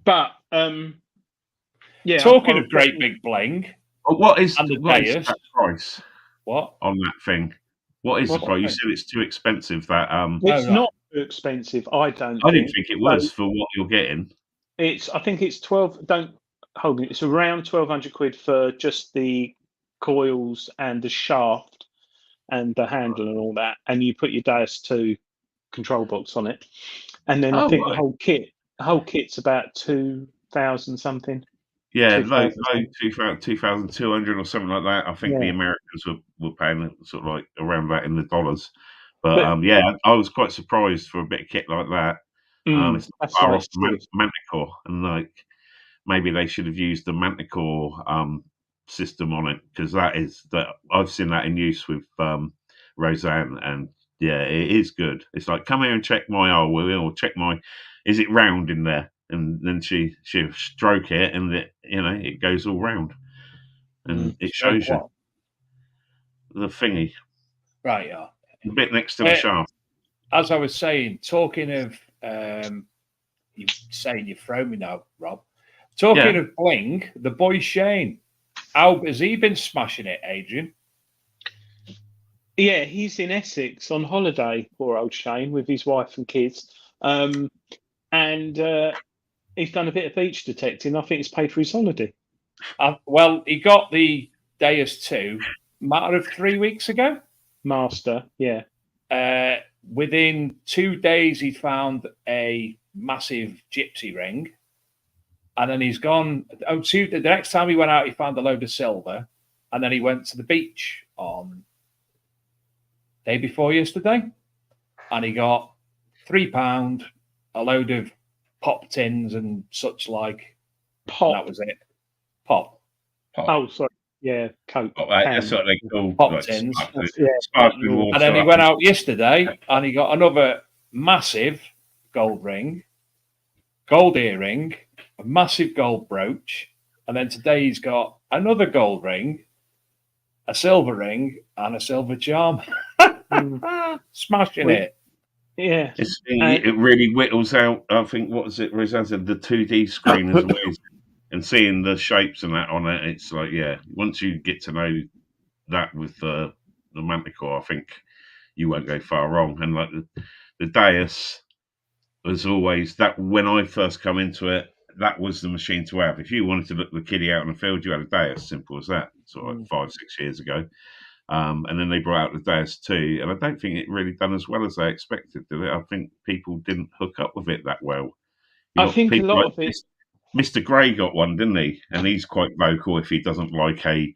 But yeah. Talking I- of great big bling, Oh, what is And the that Deus. price what? on that thing? What is the What price? You thing? said it's too expensive. That it's right. not too expensive. I don't. I didn't think it was So for what you're getting. I think it's 12. Don't hold me. It's around 1,200 quid for just the coils and the shaft and the handle and all that, and you put your Deus 2 control box on it, and then I Oh, think right. the whole kit's about 2,000 something. Yeah, 2,000 low 2,200 or something like that. I think the Yeah. Americans were paying sort of like around that in the dollars. But, But- yeah, I was quite surprised for a bit of kit like that. It's not that's far why off it's good. Manticore, and like maybe they should have used the Manticore system on it, because that I've seen that in use with Roseanne, and yeah, it is good. It's like, come here and check my or check my, is it round in there? And then she'll stroke it, and it goes all round, and it Stroke shows you what? the thingy, Right, yeah. the bit next to the shaft. As I was saying, talking of you saying you throw me now, Rob. Talking of bling, the boy Shane, how has he been smashing it, Adrian? Yeah, he's in Essex on holiday, poor old Shane, with his wife and kids. And he's done a bit of beach detecting. I think it's paid for his holiday. Well, he got the Deus 2 matter of 3 weeks ago. Master, yeah. Within 2 days, he found a massive gypsy ring. And then he's gone. The next time he went out, he found a load of silver. And then he went to the beach on day before yesterday. And he got £3, a load of pop tins and such like. Pop. And that was it. Pop. Oh, sorry. Yeah, Coke. That's what they call Pop like, tins. sparkling water. And then he went out yesterday and he got another massive gold ring, gold earring, a massive gold brooch, and then today he's got another gold ring, a silver ring, and a silver charm. Smashing it. Yeah. It really whittles out, I think, what was it, Roseanne said, the 2D screen as well. And seeing the shapes and that on it, it's like, yeah, once you get to know that with the Manticore, I think you won't go far wrong. And like the Deus was always that, when I first come into it, that was the machine to have. If you wanted to look the kiddie out in the field, you had a Deus, simple as that, sort of like 5-6 years ago. And then they brought out the Deus 2, and I don't think it really done as well as they expected, did it? I think people didn't hook up with it that well. I think a lot of it. Mr. Gray got one, didn't he? And he's quite vocal if he doesn't like a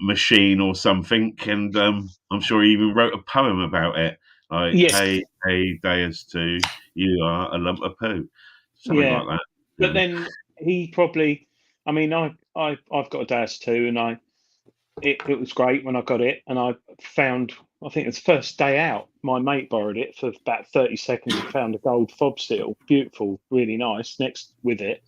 machine or something. And I'm sure he even wrote a poem about it. Like, Yes. hey, Deus 2, you are a lump of poo. Something like that. But then he probably, I mean, I've got a Deus 2, and it was great when I got it, and I found, I think it was the first day out, my mate borrowed it for about 30 seconds and found a gold fob seal. Beautiful, really nice, next with it.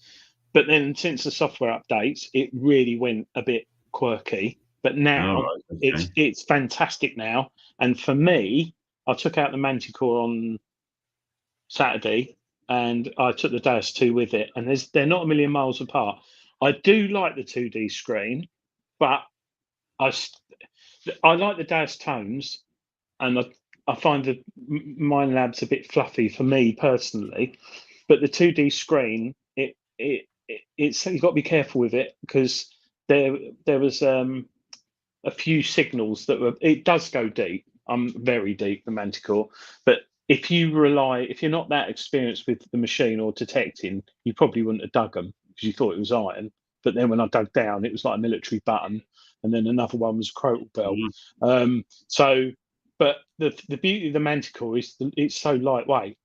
But then since the software updates, it really went a bit quirky. But now it's fantastic now. And for me, I took out the Manticore on Saturday, and I took the Deus 2 with it, and they're not a million miles apart. I do like the 2D screen, but I like the Deus tones, and I find the Mind Lab's a bit fluffy for me personally. But the 2D screen, it's you've got to be careful with it, because there was a few signals that it does go deep. I'm very deep, the Manticore, but if you're not that experienced with the machine or detecting, you probably wouldn't have dug them because you thought it was iron. But then when I dug down, it was like a military button, and then another one was a crotal belt. But the beauty of the Manticore is it's so lightweight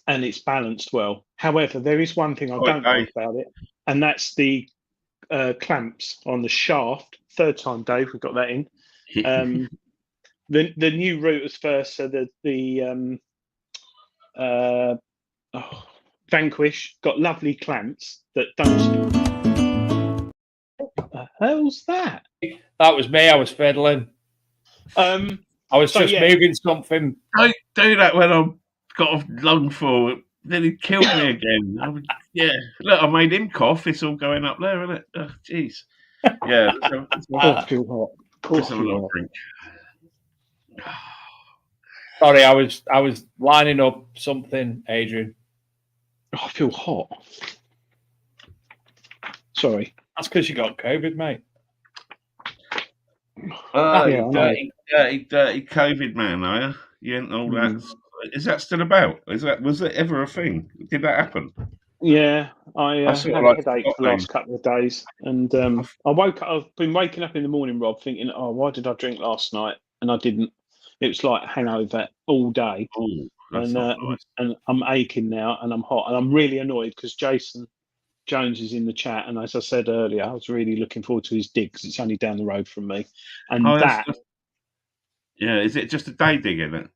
and it's balanced well. However, there is one thing I don't like about it, and that's the clamps on the shaft. Third time, Dave, we've got that in. The new routers first, so the Vanquish got lovely clamps that don't. What the hell's that? That was me. I was fiddling. I was just moving something. Don't do that when I've got a lungful. Then he killed me again. Look, I made him cough. It's all going up there, isn't it? Oh, jeez. Yeah. I feel hot. Let's have a little drink. Sorry, I was lining up something, Adrian. I feel hot. Sorry. That's because you got COVID, mate. Dirty COVID man, are you? You ain't all that. Is that still about? Was it ever a thing? Did that happen? Yeah, I had a headache for the last couple of days, and I woke up. I've been waking up in the morning, Rob, thinking, "Oh, why did I drink last night?" And I didn't. It was like hangover all day, and I'm aching now, and I'm hot, and I'm really annoyed because Jason Jones is in the chat, and as I said earlier, I was really looking forward to his dig because it's only down the road from me, and is it just a day dig, isn't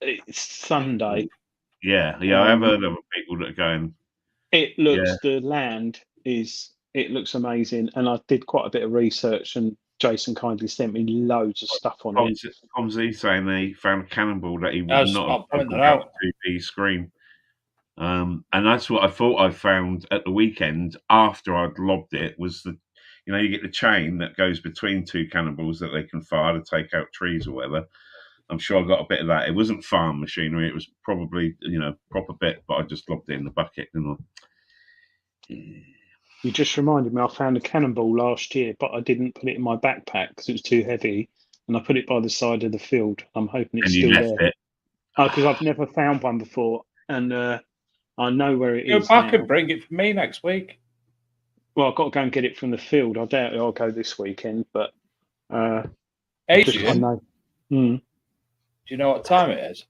it? It's Sunday. Yeah, I have heard of people that are going. It looks the land it looks amazing, and I did quite a bit of research, and Jason kindly sent me loads of stuff on it. Tom's saying they found a cannonball that he would not have out to the screen. And that's what I thought I found at the weekend after I'd lobbed it was you get the chain that goes between two cannonballs that they can fire to take out trees or whatever. I'm sure I got a bit of that. It wasn't farm machinery. It was probably, proper bit, but I just lobbed it in the bucket, didn't I? You just reminded me, I found a cannonball last year, but I didn't put it in my backpack because it was too heavy, and I put it by the side of the field. I'm hoping it's still there. Because I've never found one before, and I know where it is. Go back and bring it for me next week. Well, I've got to go and get it from the field. I doubt I'll go this weekend, but Adrian, I know. Do you know what time it is?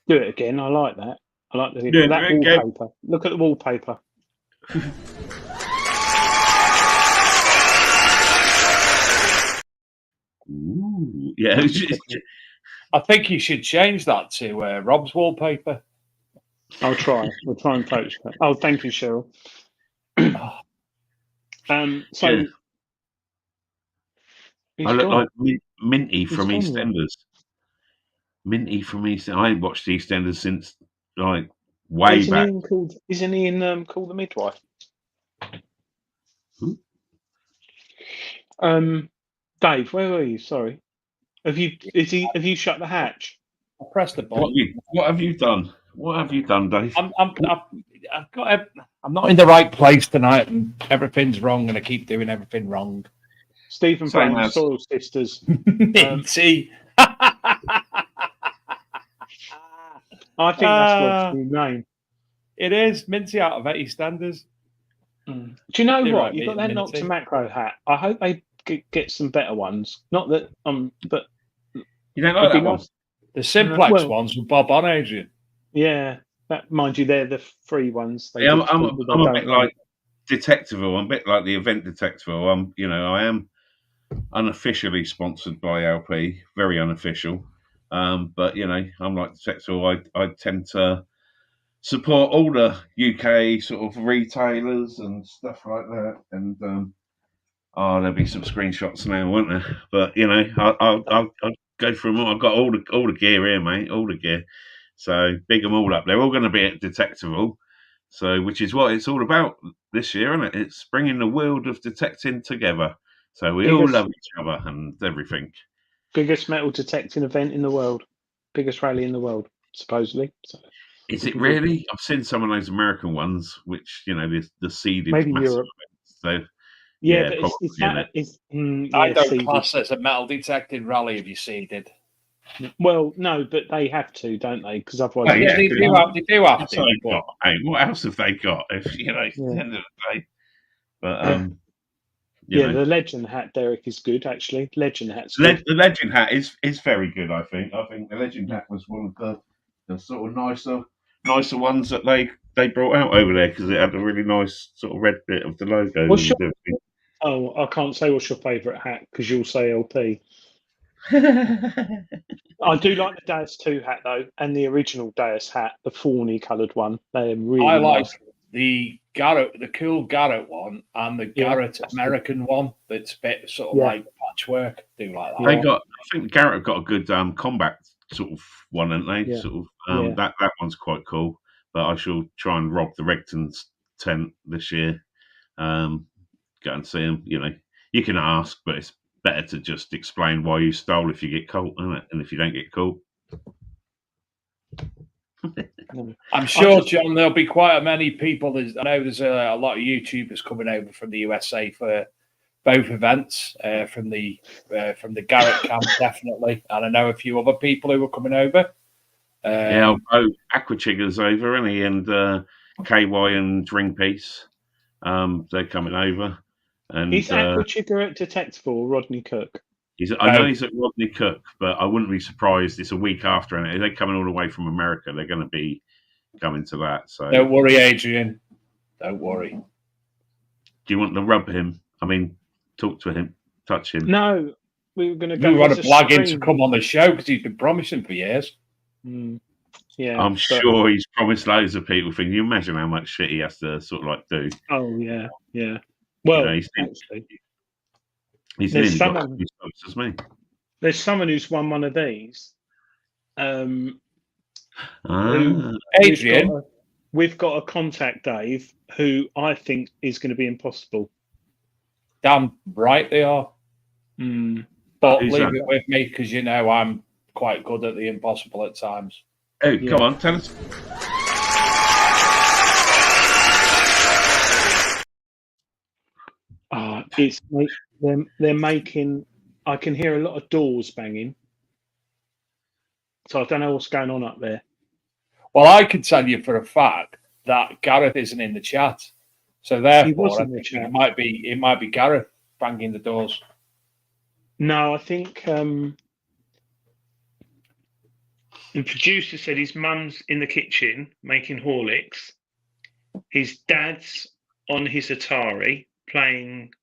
Do it again. I like that. I like that wallpaper. Look at the wallpaper. Ooh, yeah. I think you should change that to Rob's wallpaper. I'll try. We'll try and poach that. Oh, thank you, Cheryl. I look like Minty from EastEnders. Minty from EastEnders. I ain't watched EastEnders since way back. Isn't he in Call the Midwife? Who? Dave, where were you? Sorry. Have you shut the hatch? I pressed the button. What have you done? What have you done, Dave? I'm not in the right place tonight, and everything's wrong, and I keep doing everything wrong. Stephen Brown, Soil Sisters. Minty. I think that's Rob's new name. It is Minty out of EastEnders. Do you know what? You've got that Nocta Macro hat. I hope they get some better ones. Not that but you don't like that one? The Simplex ones with Bob on, Adrian. Yeah, that mind you, they're the free ones. I'm a bit like Detectival. I'm a bit like the event Detectival. I am unofficially sponsored by LP, very unofficial. But I'm like Detectival. I tend to support all the UK sort of retailers and stuff like that. And there'll be some screenshots now, won't there? But I'll go through them all. I've got all the gear here, mate. All the gear. So big them all up. They're all going to be at Detectival. So which is what it's all about this year, isn't it? It's bringing the world of detecting together. So we all love each other and everything. Biggest metal detecting event in the world. Biggest rally in the world, supposedly. So, is it really? I've seen some of those American ones, which the seeded maybe Europe. So yeah, but I don't class as a metal detecting rally if you seeded. Well, no, but they have to, don't they? Because otherwise, they do have to. Hey, what else have they got? If at the end of the day, but the legend hat, Derek, is good actually. Legend hat's good. The legend hat is very good. I think the legend hat was one of the sort of nicer ones that they brought out over there because it had a really nice sort of red bit of the logo. I can't say what's your favourite hat because you'll say LP. I do like the Deus 2 hat though, and the original Deus hat, the fawny coloured one. They're really nice. the cool Garrett one, and the Garrett American one that's a bit sort of like patchwork. Do like that. I think Garrett have got a good combat sort of one, haven't they? Yeah. Sort of that one's quite cool. But I shall try and rob the Regton's tent this year. Go and see him. You know, you can ask, but it's better to just explain why you stole if you get caught, isn't it? And if you don't get caught. I'm sure, John, there'll be quite many people. I know there's a lot of YouTubers coming over from the USA for both events, from the Garrett camp, definitely. And I know a few other people who are coming over. Aquachigger's over, isn't he? And KY and Dreampiece, they're coming over. And Is Aquachigger at Detectable or Rodney Cook? I know he's at Rodney Cook, but I wouldn't be surprised. It's a week after, and they're coming all the way from America. They're going to be coming to that. So don't worry, Adrian. Don't worry. Do you want to rub him? I mean, talk to him, touch him. No, we were going to go. We want to plug him to come on the show because he's been promising for years. Yeah, I'm sure he's promised loads of people. Can you imagine how much shit he has to sort of like do? Oh yeah. Well, actually. He's nearly got as many subs as me. There's someone who's won one of these. Adrian, we've got a contact, Dave, who I think is going to be impossible. Damn right they are. But leave it with me because you know I'm quite good at the impossible at times. Oh, come on, tell us. They're making. I can hear a lot of doors banging, so I don't know what's going on up there. Well, I can tell you for a fact that Gareth isn't in the chat, so therefore I think it might be Gareth banging the doors. No, I think the producer said his mum's in the kitchen making Horlicks. His dad's on his Atari playing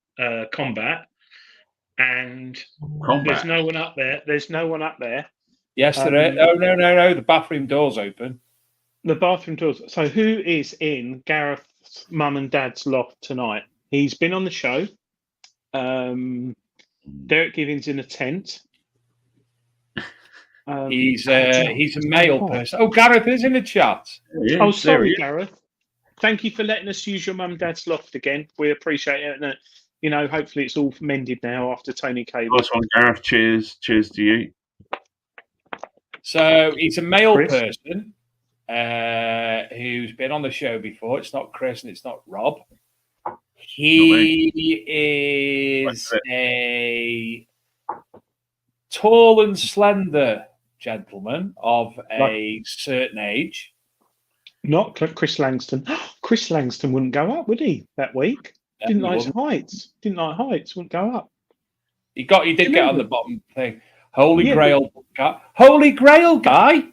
Combat, and there's no one up there. Yes, there is. Oh, no. The bathroom door's open. The bathroom doors. So who is in Gareth's mum and dad's loft tonight? He's been on the show. Derek Givens in a tent. He's a male person. Oh, Gareth is in the chat. Oh, sorry, Gareth. Thank you for letting us use your mum and dad's loft again. We appreciate it. And, you know, hopefully it's all mended now after Tony came. Nice one, Gareth. Cheers to you. So he's a male person who's been on the show before. It's not Chris and it's not Rob. He is a tall and slender gentleman of a certain age. Not Chris Langston. Chris Langston wouldn't go up, would he, that week? Didn't like heights. Wouldn't go up. He did get on the bottom thing. Holy Grail guy.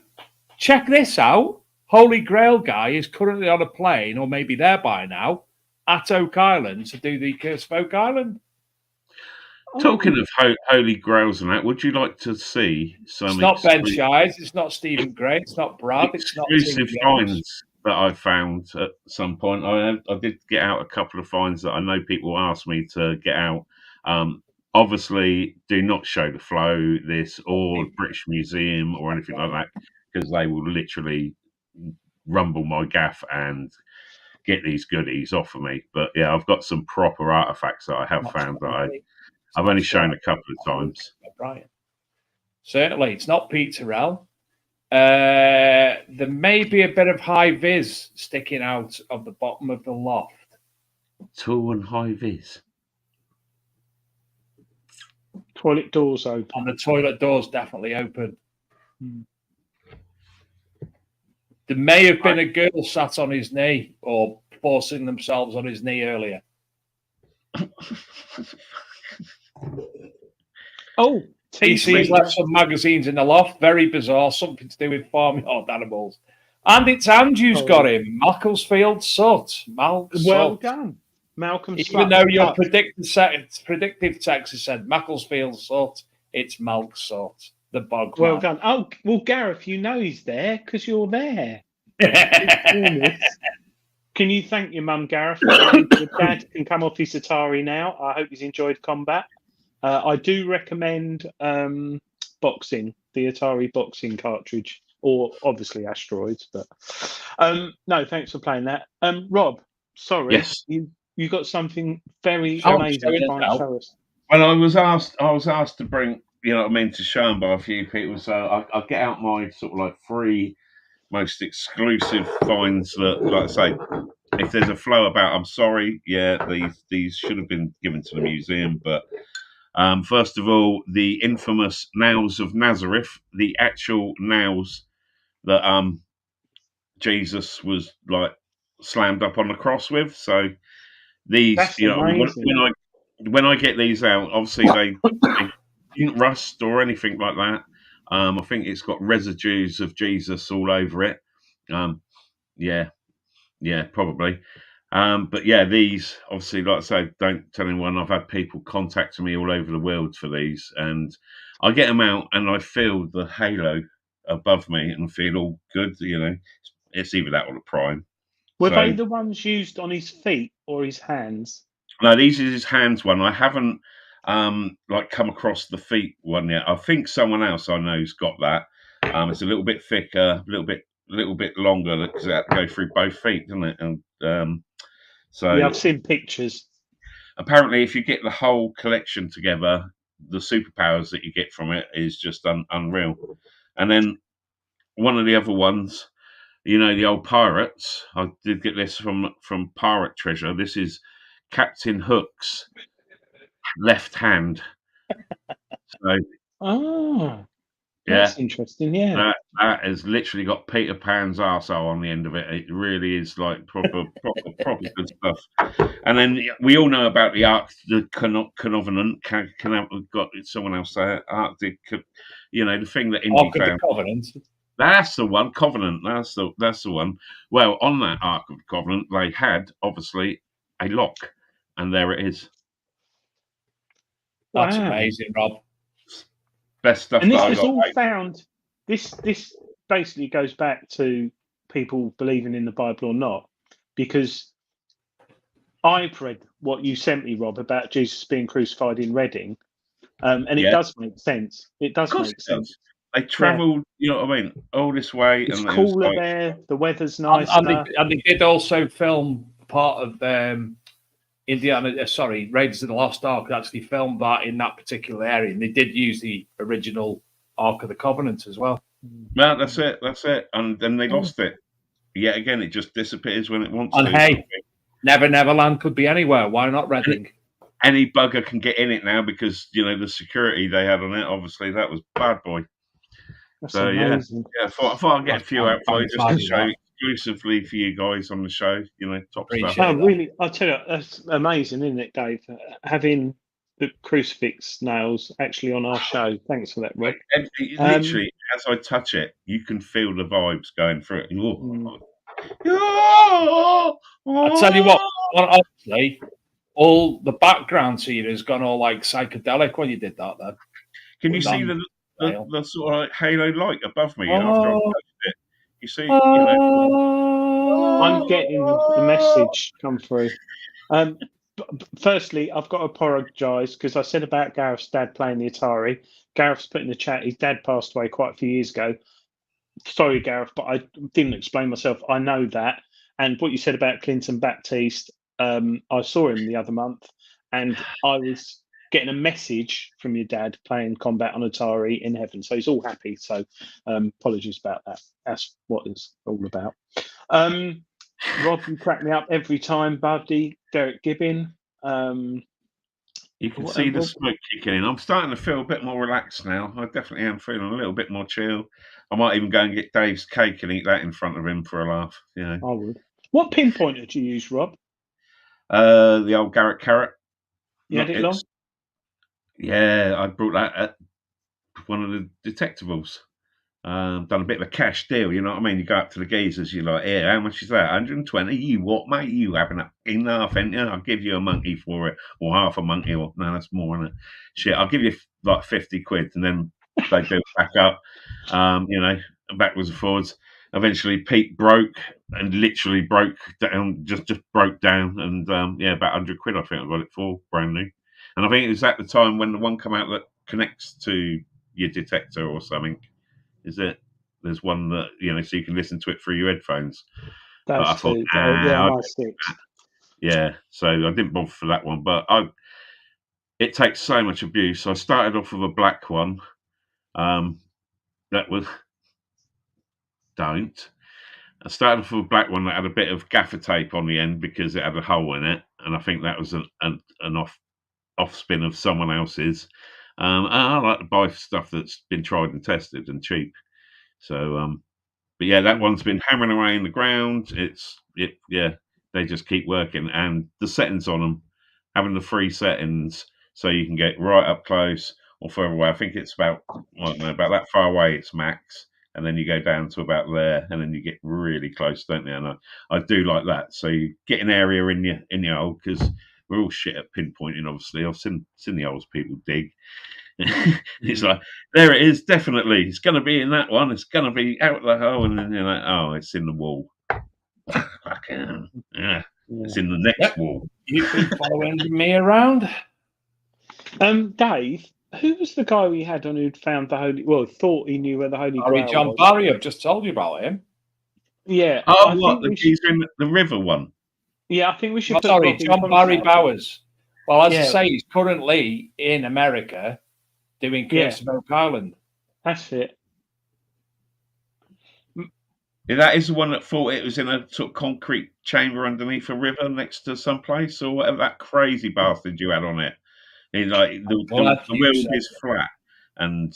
Check this out. Holy Grail guy is currently on a plane, or maybe there by now, at Oak Island to do the Curse of Oak Island. Talking of Holy Grails and that, would you like to see some? It's not Ben Shires, it's not Stephen Gray, it's not Brad, it's not exclusive finds that I found at some point. I did get out a couple of finds that I know people asked me to get out. Obviously, do not show the Flow, this, or British Museum or anything like that, because they will literally rumble my gaff and get these goodies off of me. But yeah, I've got some proper artifacts that I have found that I've only shown a couple of times. Brian. Certainly, it's not Pete Terrell. There may be a bit of high vis sticking out of the bottom of the loft. Tall and high vis. Toilet doors open. And the toilet door's definitely open. There may have been a girl sat on his knee or forcing themselves on his knee earlier. TC's left some magazines in the loft. Very bizarre. Something to do with farmyard animals. And it's Andrew's got him. Macclesfield Sut. Well done. Malcolm Even though your predictive text has said Macclesfield Sut, it's Malk Sut, the bog. Well done. Oh, well, Gareth, you know he's there because you're there. Can you thank your mum, Gareth? Your dad can come off his Atari now. I hope he's enjoyed combat. I do recommend boxing, the Atari boxing cartridge, or obviously Asteroids. But no, thanks for playing that. Rob, sorry, Yes. you got something very Oh, amazing to try and show us. Well, I was asked to bring, you know what I mean, to show them by a few people. So I'll get out my sort of like 3 most exclusive finds that, like I say, if there's a flow about, I'm sorry. Yeah, these should have been given to the museum. But first of all, the infamous nails of Nazareth, the actual nails that Jesus was like slammed up on the cross with. So these, That's you know, amazing. when I get these out, obviously they didn't rust or anything like that. I think it's got residues of Jesus all over it. Yeah, probably. But yeah, these obviously, like I say, don't tell anyone. I've had people contacting me all over the world for these, and I get them out, and I feel the halo above me, and feel all good. You know, it's either that or the Prime. Were So- they the ones used on his feet or his hands? No, these is his hands one. I haven't like come across the feet one yet. I think someone else I know's got that. It's a little bit thicker, a little bit longer because it had to go through both feet, doesn't it? And so Yeah, I've seen pictures. apparently, if you get the whole collection together, the superpowers that you get from it is just unreal. And then one of the other ones, you know, the old pirates. I did get this from Pirate Treasure. This is Captain Hook's left hand. So Oh, yeah, that's interesting. Yeah. that has literally got Peter Pan's arsehole on the end of it. It really is like proper good stuff. And then we all know about the Ark, the Covenant. Can have got someone else say it? Arctic, you know, the thing that Indy Ark of the found. Covenant. That's the one, Covenant. That's the one. Well, on that Ark of the Covenant, they had obviously a lock, and there it is. That's Wow. amazing, Rob. Best stuff. And this that I was got, all mate. found. This basically goes back to people believing in the Bible or not, because I've read what you sent me, Rob, about Jesus being crucified in Reading, and it Yeah. does make sense. It does Of course make it sense. does. They travelled, you know what I mean, all this way. It's and it was cooler like, there. The weather's And, nicer. and they did also film part of Raiders of the Lost Ark. Actually filmed that in that particular area, and they did use the original Ark of the Covenant as well. no, that's it. And then they lost it. Yet again, it just disappears when it wants And to. hey, Neverland could be anywhere. Why not Reading? Any bugger can get in it now because, you know, the security they had on it, obviously, that was bad boy. That's So, amazing. I thought I'd get a few out for you just to Fantastic, show that. exclusively for you guys on the show, you know, top Appreciate stuff. Oh, that. really? I tell you, that's amazing, isn't it, Dave? Having the crucifix nails actually on our show. Thanks for that, Rob. And literally, as I touch it, you can feel the vibes going through it. I tell you what, honestly, all the background to you has gone all like psychedelic when you did that. Then Can you see the sort of like halo light above me after I've touched it? You see, you know. I'm getting the message come through. Firstly, I've got to apologise because I said about Gareth's dad playing the Atari. Gareth's put in the chat his dad passed away quite a few years ago. Sorry, Gareth, but I didn't explain myself. I know that. And what you said about Clinton Baptiste, I saw him the other month, and I was getting a message from your dad playing Combat on Atari in heaven. So he's all happy. So apologies about that. That's what it's all about. Rob, you crack me up every time, buddy. Derek Gibbon. You can see the smoke kicking in. I'm starting to feel a bit more relaxed now. I definitely am feeling a little bit more chill. I might even go and get Dave's cake and eat that in front of him for a laugh. You know. I would. What pinpointer do you use, Rob? The old Garrett Carrot. You had it long? Yeah, I brought that at one of the detectives. Done a bit of a cash deal, you know what I mean? You go up to the geezers, you're like, "Here, how much is that? 120? You what, mate? You having enough, ain't you? I'll give you a monkey for it, or half a monkey, or no, that's more, isn't it? Shit, I'll give you like 50 quid, and then they do it back up, you know, backwards and forwards. eventually Pete broke and literally broke down, just broke down, and about £100 I think I got it for, brand new. And I think it was at the time when the one come out that connects to your detector or something. Is it? There's one that so you can listen to it through your headphones. But I thought, my six. Yeah, so I didn't bother for that one, but it takes so much abuse. I started off with a black one. That was don't. I started off with a black one that had a bit of gaffer tape on the end because it had a hole in it, and I think that was an off spin of someone else's. And I like to buy stuff that's been tried and tested and cheap. So, but yeah, that one's been hammering away in the ground. They just keep working, and the settings on them, having the free settings, so you can get right up close or further away. I think it's about about that far away. It's max, and then you go down to about there, and then you get really close, don't you? And I do like that. So you get an area in your hole, because we're all shit at pinpointing. Obviously, I've seen the holes people dig. It's like, there it is, definitely. It's going to be in that one. It's going to be out the hole, and then you're like, oh, it's in the wall. It's in the next wall. You've been following me around. Dave, who was the guy we had on who'd found the holy? Well, thought he knew where the holy grail John was. Barry. I've just told you about him. Yeah. Oh, what? The geezer in the river one? Yeah, I think we should. John Barry Bowers. Well, as I say, he's currently in America doing Curse of Oak Island. That's it. Yeah, that is the one that thought it was in a sort of concrete chamber underneath a river next to some place, or whatever. That crazy bastard you had on it. He's like the wheel is flat, and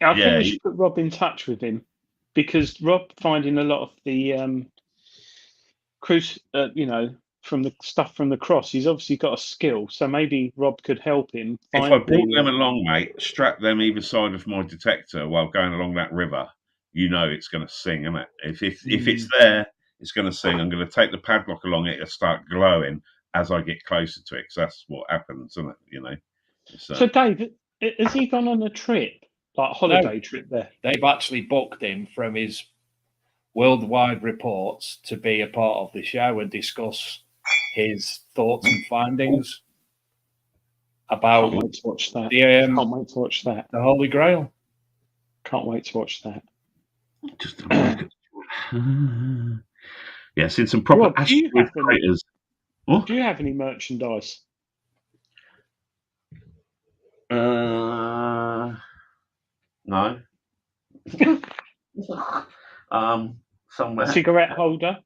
I think we should put Rob in touch with him, because Rob finding a lot of the from the stuff from the cross, he's obviously got a skill, so maybe Rob could help him. If I brought them along, mate, strap them either side of my detector while going along that river, it's going to sing, isn't it? If it's there, it's going to sing. I'm going to take the padlock along it and start glowing as I get closer to it, because that's what happens, isn't it? So Dave, has he gone on a trip, like a holiday trip there? They've actually booked him from his worldwide reports to be a part of the show and discuss his thoughts and findings about. Can't wait to watch that. Can't wait to watch that. The Holy Grail. Can't wait to watch that. Just seen some proper Rob, asteroid craters. Do you have any merchandise? No. Somewhere. Cigarette holder,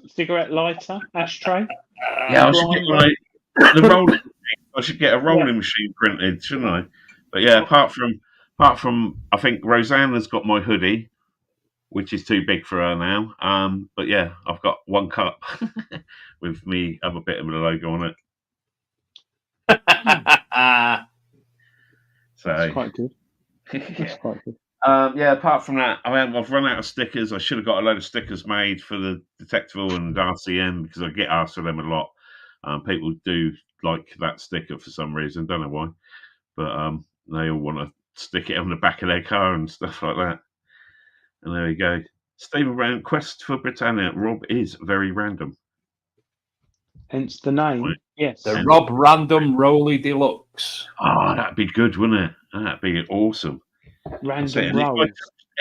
cigarette lighter, ashtray. Yeah, I should get the rolling. I should get a rolling machine printed, shouldn't I? But yeah, apart from, I think Rosanna's got my hoodie, which is too big for her now. But yeah, I've got one cup with me other bit of the logo on it. So that's quite good. That's quite good. Apart from that, I've run out of stickers. I should have got a load of stickers made for the Detectival and RCM, because I get asked for them a lot. People do like that sticker for some reason, don't know why, but they all want to stick it on the back of their car and stuff like that. And there we go. Stephen Brown, Quest for Britannia. Rob is very random. Hence the name. Right. Yes. The Rob Random Rolly Deluxe. Oh, that'd be good, wouldn't it? That'd be awesome. Random rolls.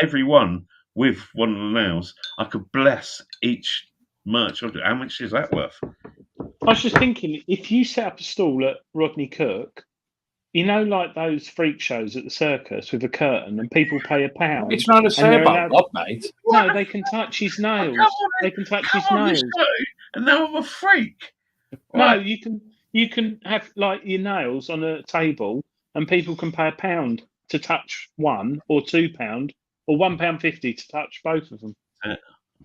Everyone with one of the nails, I could bless each merch. How much is that worth? I was just thinking, if you set up a stall at Rodney Cook, like those freak shows at the circus with a curtain, and people pay £1. What are you trying to say about Rob, mate? No, they can touch his nails. They can touch his nails. And now I'm a freak. No, you can have like your nails on a table, and people can pay £1 to touch £1 or £2 or £1.50 to touch both of them.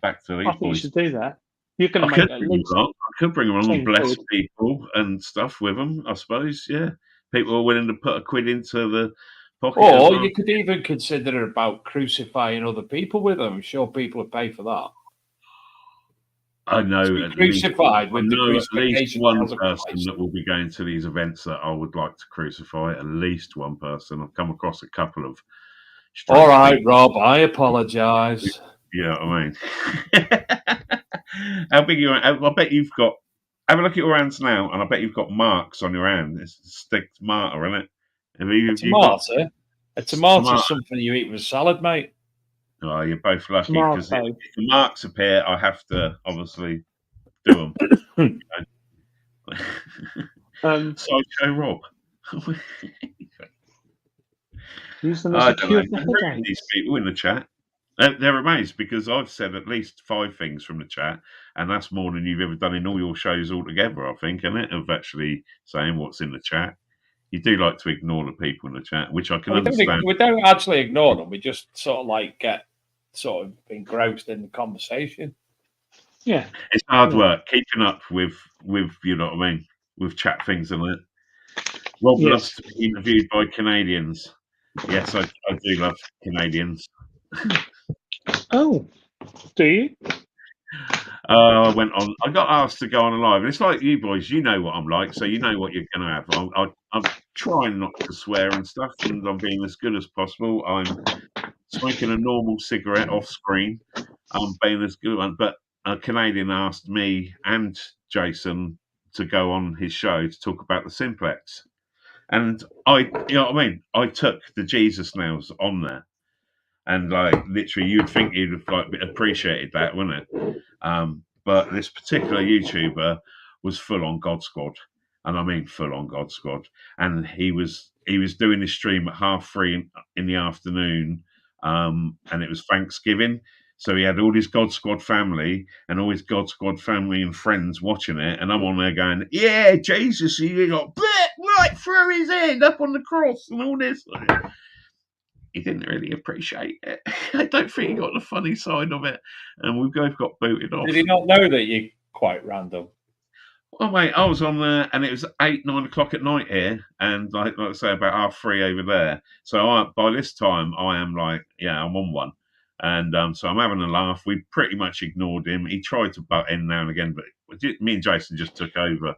Back to these I think boys. you should do that. You're going to make at least. I could bring them along and bless people and stuff with them, I suppose. Yeah, people are willing to put £1 into the pocket. Or you could even consider about crucifying other people with them. I'm sure people would pay for that. I know at least one person that will be going to these events that I would like to crucify. At least one person. I've come across a couple of All right, Rob, I apologise. Yeah, I mean, how big you? I bet you've got. Have a look at your hands now, and I bet you've got marks on your hand. It's a stick martyr, isn't it? Have you got A tomato's something you eat with salad, mate. Oh, you're both lucky because if the marks appear, I have to obviously do them. Sideshow Rob. Use them as a cure for headaches. These people in the chat. They're amazed because I've said at least 5 things from the chat, and that's more than you've ever done in all your shows altogether, I think, isn't it? Of actually saying what's in the chat. You do like to ignore the people in the chat, which I can understand. We don't actually ignore them. We just sort of like get sort of engrossed in the conversation. Yeah. It's hard work keeping up with you know what I mean, with chat things and that. Rob loves to be interviewed by Canadians. Yes, I do love Canadians. Oh, do you? I went on. I got asked to go on a live. It's like you boys. You know what I'm like, so you know what you're going to have. I'm trying not to swear and stuff, and I'm being as good as possible. I'm smoking a normal cigarette off screen. I'm being as good, but a Canadian asked me and Jason to go on his show to talk about the Simplex, and you know what I mean. I took the Jesus nails on there. And like literally, you'd think you'd have like appreciated that, wouldn't it? But this particular YouTuber was full on God Squad, and I mean full on God Squad. And he was doing his stream at 3:30 in the afternoon, and it was Thanksgiving, so he had all his God Squad family and all his God Squad family and friends watching it, and I'm on there going, "Yeah, Jesus, he got right through his head up on the cross and all this." He didn't really appreciate it. I don't think he got the funny side of it, and we both got booted off. Did he not know that you're quite random? Well, mate, I was on there, and it was 8-9 o'clock at night here, and like I say, about 3:30 over there. So by this time, I am like, yeah, I'm on one, and so I'm having a laugh. We pretty much ignored him. He tried to butt in now and again, but me and Jason just took over.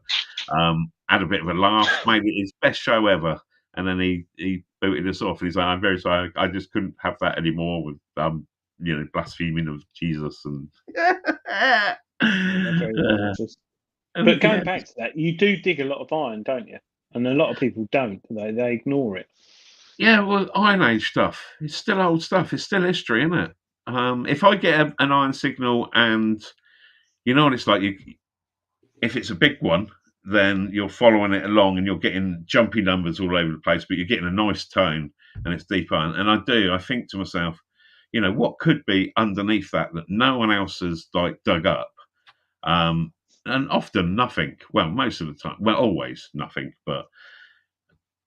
Had a bit of a laugh, made it his best show ever. And then he booted us off. And he's like, "I'm very sorry. I just couldn't have that anymore with blaspheming of Jesus." And but going back to that, you do dig a lot of iron, don't you? And a lot of people don't. They ignore it. Yeah, well, Iron Age stuff. It's still old stuff. It's still history, isn't it? If I get an iron signal, and you know what it's like, if it's a big one, then you're following it along and you're getting jumpy numbers all over the place, but you're getting a nice tone and it's deep iron. And I think to myself, you know, what could be underneath that no one else has like dug up? And often nothing. Well, most of the time, well, always nothing, but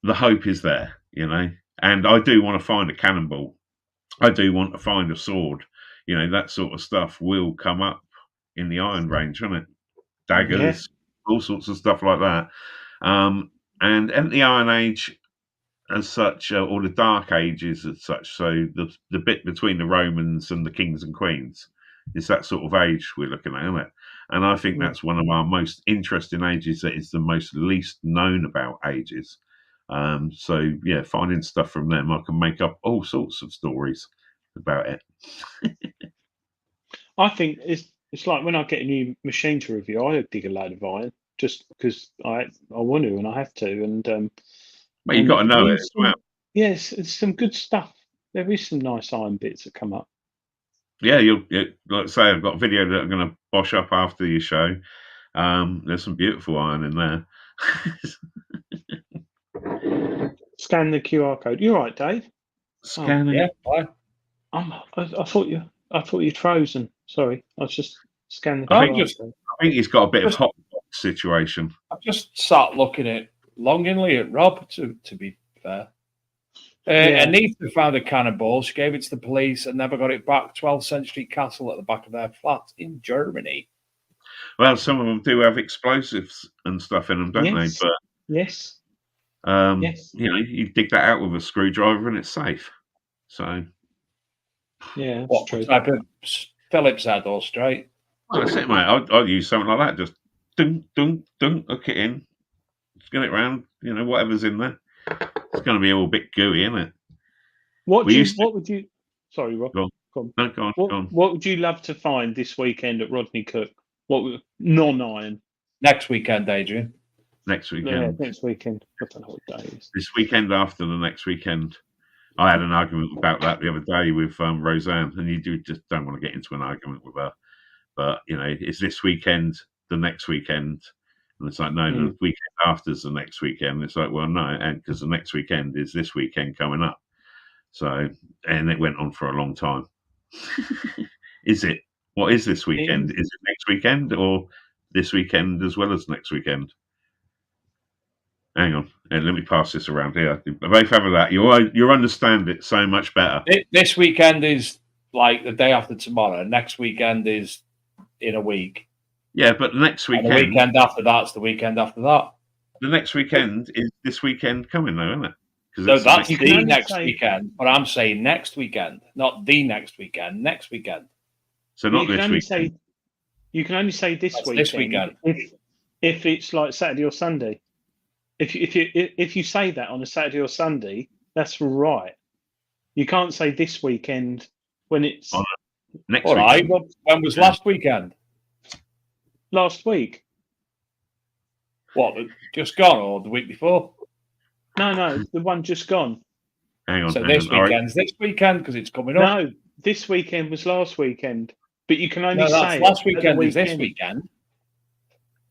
the hope is there, you know. And I do want to find a cannonball. I do want to find a sword. You know, that sort of stuff will come up in the iron range, won't it? Daggers. Yeah. All sorts of stuff like that. And the Iron Age as such, or the Dark Ages as such, so the bit between the Romans and the kings and queens, is that sort of age we're looking at, isn't it? And I think that's one of our most interesting ages that is the most least known about ages. So, yeah, finding stuff from them, I can make up all sorts of stories about it. I think it's like when I get a new machine to review, I dig a load of iron just because I want to and I have to. And but you've got to know it as well. Yes, it's some good stuff. There is some nice iron bits that come up. Yeah, like I say, I've got a video that I'm going to bosh up after your show. There's some beautiful iron in there. Scan the QR code. You all right, Dave? Scanning. Yeah, fine. I thought you'd frozen. Sorry, I was just scanning. I think he's got a bit of hot box situation. I've just sat looking at longingly at Rob. To be fair, Anita found a cannonball. She gave it to the police and never got it back. 12th century castle at the back of their flat in Germany. Well, some of them do have explosives and stuff in them, don't they? But yes. You know, you dig that out with a screwdriver and it's safe. So. Yeah, what true. Type of Phillips head or straight? Well, that's it, mate. I'd use something like that. Just dunk, hook it in, spin it round. You know, whatever's in there. It's going to be all a bit gooey, isn't it? What We do you? used to- What would you? Sorry, Rob. Go on. Go on. No, go on, What, go on. what would you love to find this weekend at Rodney Cook? What non-iron? Next weekend, Adrian. Next Yeah, weekend. next weekend. I don't know what day it is. This weekend after the next weekend. I had an argument about that the other day with Roseanne, and you just don't want to get into an argument with her. But, is this weekend the next weekend? And it's like, no, the weekend after's the next weekend. It's like, well, no, because the next weekend is this weekend coming up. So, and it went on for a long time. Is it? What is this weekend? Is it next weekend or this weekend as well as next weekend? Hang on, let me pass this around here. Both have that. You understand it so much better. This weekend is like the day after tomorrow. Next weekend is in a week. Yeah, but next weekend. And the weekend after that's the weekend after that. The next weekend is this weekend coming, though, isn't it? So that's the next weekend. But I'm saying next weekend, not the next weekend. Next weekend. So not this weekend. You can only say this weekend. This weekend. If it's like Saturday or Sunday. If you say that on a Saturday or Sunday, that's right. You can't say this weekend when it's next all right. weekend. When was last weekend? Last week. What? Just gone or the week before? No, the one just gone. Hang on. So this weekend's this weekend because it's coming up. No, this weekend was last weekend. But you can only say last weekend is this weekend.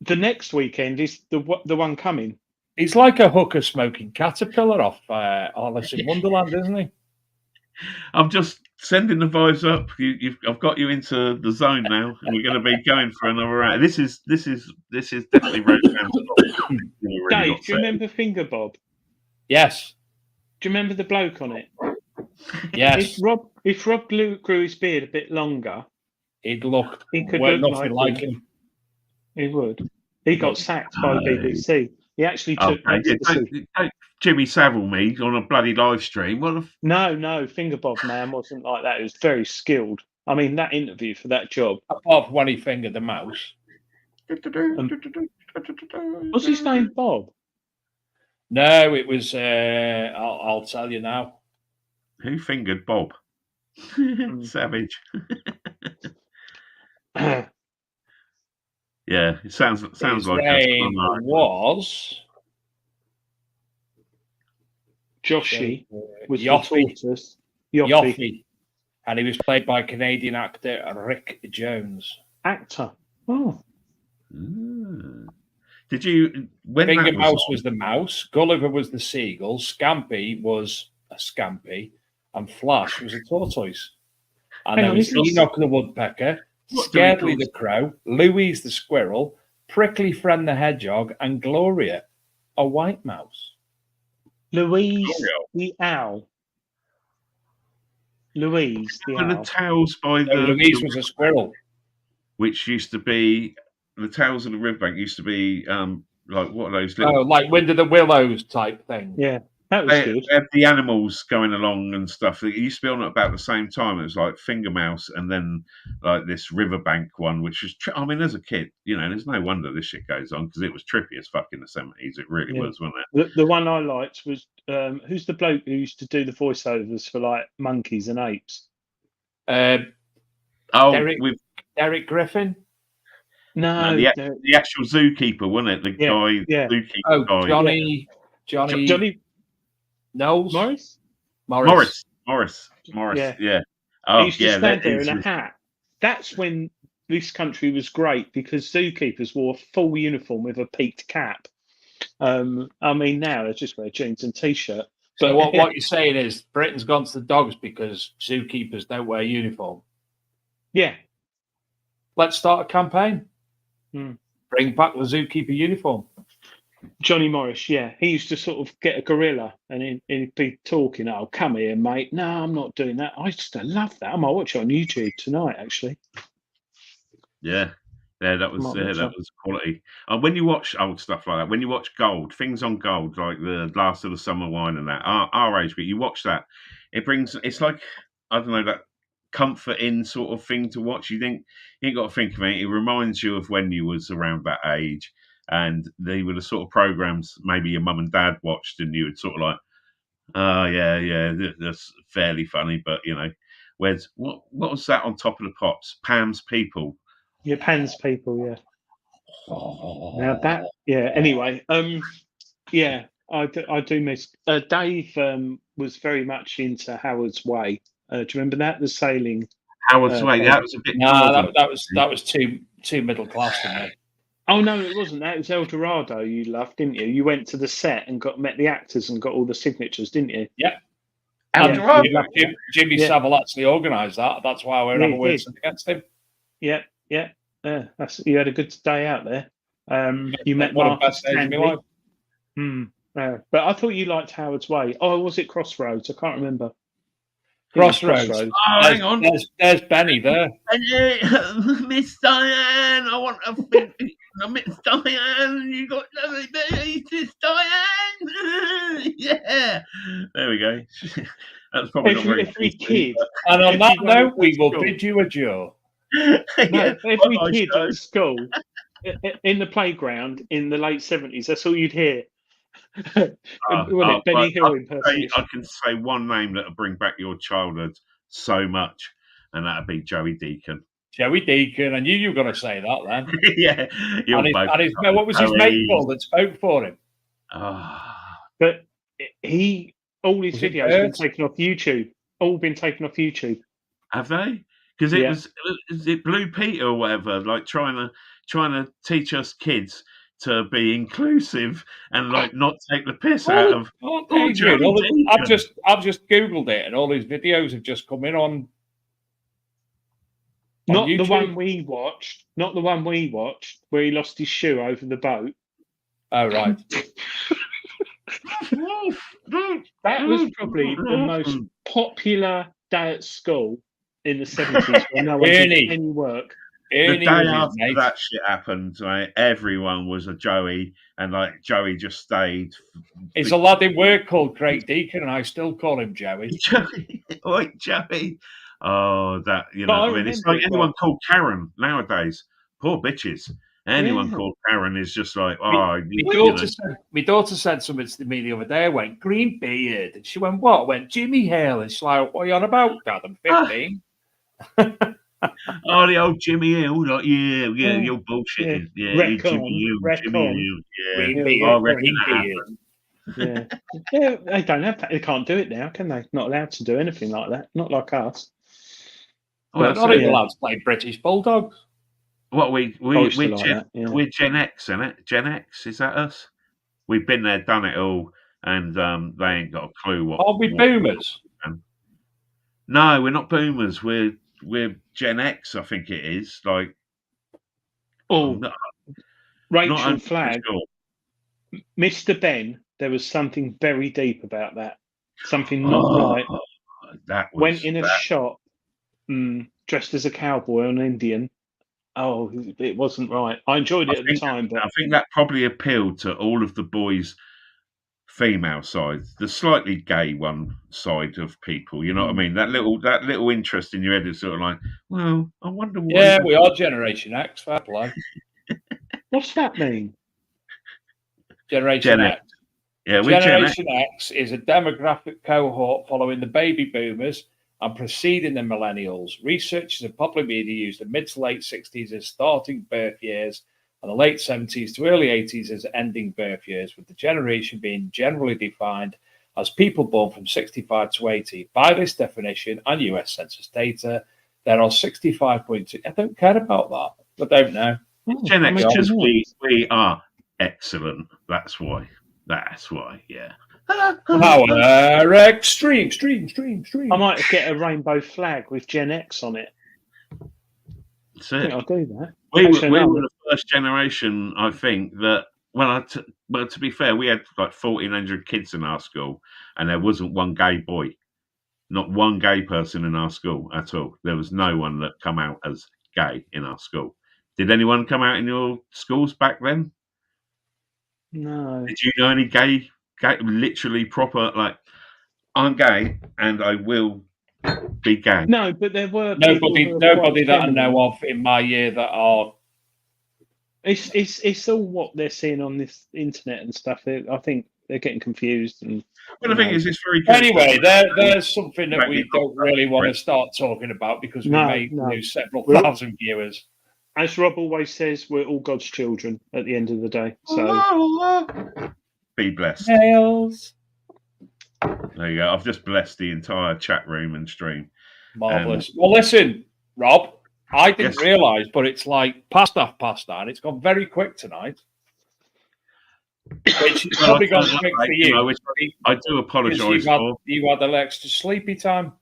The next weekend is the one coming. He's like a hooker smoking caterpillar off Alice in Wonderland, isn't he? I'm just sending the vibes up. I've got you into the zone now, and we're going to be going for another round. This is definitely Roseanne's. Dave, do you remember Finger Bob? Yes. Do you remember the bloke on it? Yes. If Rob grew his beard a bit longer, he could look nothing like him. He would. He got sacked by BBC. He actually took ecstasy. Don't Jimmy Savile me on a bloody live stream. No, Finger Bob man wasn't like that. He was very skilled. I mean, that interview for that job. Apart from when he fingered the mouse. What's his name, Bob? No, it was. I'll tell you now. Who fingered Bob? Savage. Yeah, it sounds His like name was Joshy with Yoffie, and he was played by Canadian actor Rick Jones. Actor. Oh. Did you? When Finger Mouse was the mouse, Gulliver was the seagull, Scampy was a scampi, and Flash was a tortoise. And there was Enoch the woodpecker, Scaredly the crow, Louise the squirrel, Prickly Friend the hedgehog, and Gloria, a white mouse. Louise the owl. Louise the owl. The towels by the Louise was a squirrel, which used to be the towels of the riverbank. Used to be like what are those? Little, like Wind of the Willows type thing. Yeah. That was good. They had the animals going along and stuff. It used to be on at about the same time. It was like Finger Mouse and then like this Riverbank one, which was, I mean, as a kid, there's no wonder this shit goes on because it was trippy as fuck in the 70s. It really was, wasn't it? The one I liked was, who's the bloke who used to do the voiceovers for like monkeys and apes? Derek Griffin? No, the actual zookeeper, wasn't it? The guy, zookeeper guy. Johnny. Knowles? Morris. Yeah. Oh, he used to stand there in a hat. That's when this country was great because zookeepers wore a full uniform with a peaked cap. I mean, now they just wear jeans and t-shirt. So what you're saying is Britain's gone to the dogs because zookeepers don't wear uniform? Yeah. Let's start a campaign. Bring back the zookeeper uniform. Johnny Morris, yeah. He used to sort of get a gorilla and he'd be talking, oh, come here, mate. No, I'm not doing that. I just love that. I might watch it on YouTube tonight, actually. Yeah, that was quality. When you watch old stuff like that, when you watch Gold, things on Gold, like the Last of the Summer Wine and that, our age, but you watch that, it's like, I don't know, that comforting sort of thing to watch. You ain't got to think of it. It reminds you of when you was around that age. And they were the sort of programs maybe your mum and dad watched, and you would sort of like, Oh yeah. That's fairly funny, but where's what was that on top of the pops? Pam's people. Yeah, Pan's people. Yeah. Now that. Yeah. Anyway. Yeah. I do miss. Dave was very much into Howard's Way. Do you remember that, the sailing? Howard's Way. That was a bit. No, northern. that was too middle class for me. Oh no, it wasn't that. It was El Dorado. You loved, didn't you? You went to the set and met the actors and got all the signatures, didn't you? Yeah. El Dorado. Jimmy Savile actually organised that. That's why we're never working against him. Yeah. You had a good day out there. You met one of the Marcus best days of my life. But I thought you liked Howard's Way. Oh, was it Crossroads? I can't remember. Crossroads. Oh, hang on. There's Benny there. Miss Diane, I want a thing. Miss Diane, you got lovely babies, Miss Diane. Yeah. There we go. That's probably not very every kid. And on that note, we will bid you adieu. Every kid at school, in the playground in the late 70s, that's all you'd hear. Benny Hill impersonation. I can say one name that will bring back your childhood so much, and that'd be Joey Deacon. Joey Deacon. I knew you were going to say that then. Yeah. What was his mate called that spoke for him? But all his videos have been taken off YouTube. All been taken off YouTube. Have they? Because is it Blue Peter or whatever, like trying to teach us kids to be inclusive and like not take the piss out of. Adrian, I've just googled it, and all these videos have just come in on. Not YouTube. the one we watched. Not the one we watched where he lost his shoe over the boat. Oh right. That was probably the most popular day at school in the 70s when no one did any work. The day after that shit happened, right, everyone was a Joey, and like Joey just stayed. It's a lad in work called Craig Deacon, and I still call him Joey. Joey. Oh, that, it's like anyone called Karen nowadays. Poor bitches. Anyone called Karen is just like, my daughter said something to me the other day. I went, green beard. And she went, what? I went, Jimmy Hale. And she's like, what are you on about, Dad? I'm 15. Oh, the old Jimmy Hill, like you're bullshitting. Yeah, you Jimmy Hill, yeah. They don't have that. They can't do it now, can they? Not allowed to do anything like that. Not like us. Well, not even allowed to play British Bulldogs. What we're Gen X, isn't it? Gen X, is that us? We've been there, done it all, and they ain't got a clue what. Are we boomers? No, we're not boomers. We're Gen X, I think it is. Like, Rachel Flagg, Mr. Ben. There was something very deep about that. Something not right. Went in a shop, dressed as a cowboy or an Indian. Oh, it wasn't right. I enjoyed it at the time, but I think that probably appealed to all of the boys' female side, the slightly gay one side of people. You know what I mean? That little interest in your head is sort of like, well, I wonder why. Yeah, we are Generation X. Fair play. What's that mean? Generation X. Yeah, we're Generation X is a demographic cohort following the baby boomers and preceding the millennials. Researchers and popular media used the mid to late 60s as starting birth years and the late 70s to early 80s as ending birth years, with the generation being generally defined as people born from 65 to 80. By this definition and US Census data, there are 65.2. I don't care about that. I don't know. Gen X, because we are excellent. That's why, yeah. Power extreme. I might get a rainbow flag with Gen X on it. That's it. I think I'll do that. We were the first generation, I think, that to be fair, we had like 1,400 kids in our school, and there wasn't one gay boy, not one gay person in our school at all. There was no one that come out as gay in our school. Did anyone come out in your schools back then? No. Did you know any gay, literally proper, like, I'm gay and I will be gay? No, but there were nobody that I know of in my year that are. It's all what they're seeing on this internet and stuff. I think they're getting confused. And Well, the thing is, it's very good. Anyway, there's something that we don't really want to start talking about because we may lose several thousand viewers. As Rob always says, we're all God's children at the end of the day. So be blessed. Nails. There you go. I've just blessed the entire chat room and stream. Marvellous. Well, listen, Rob, I didn't realise, but it's like past 9:30. It's gone very quick tonight. Which is probably gone quick for you. I do apologise for. You had the extra sleepy time.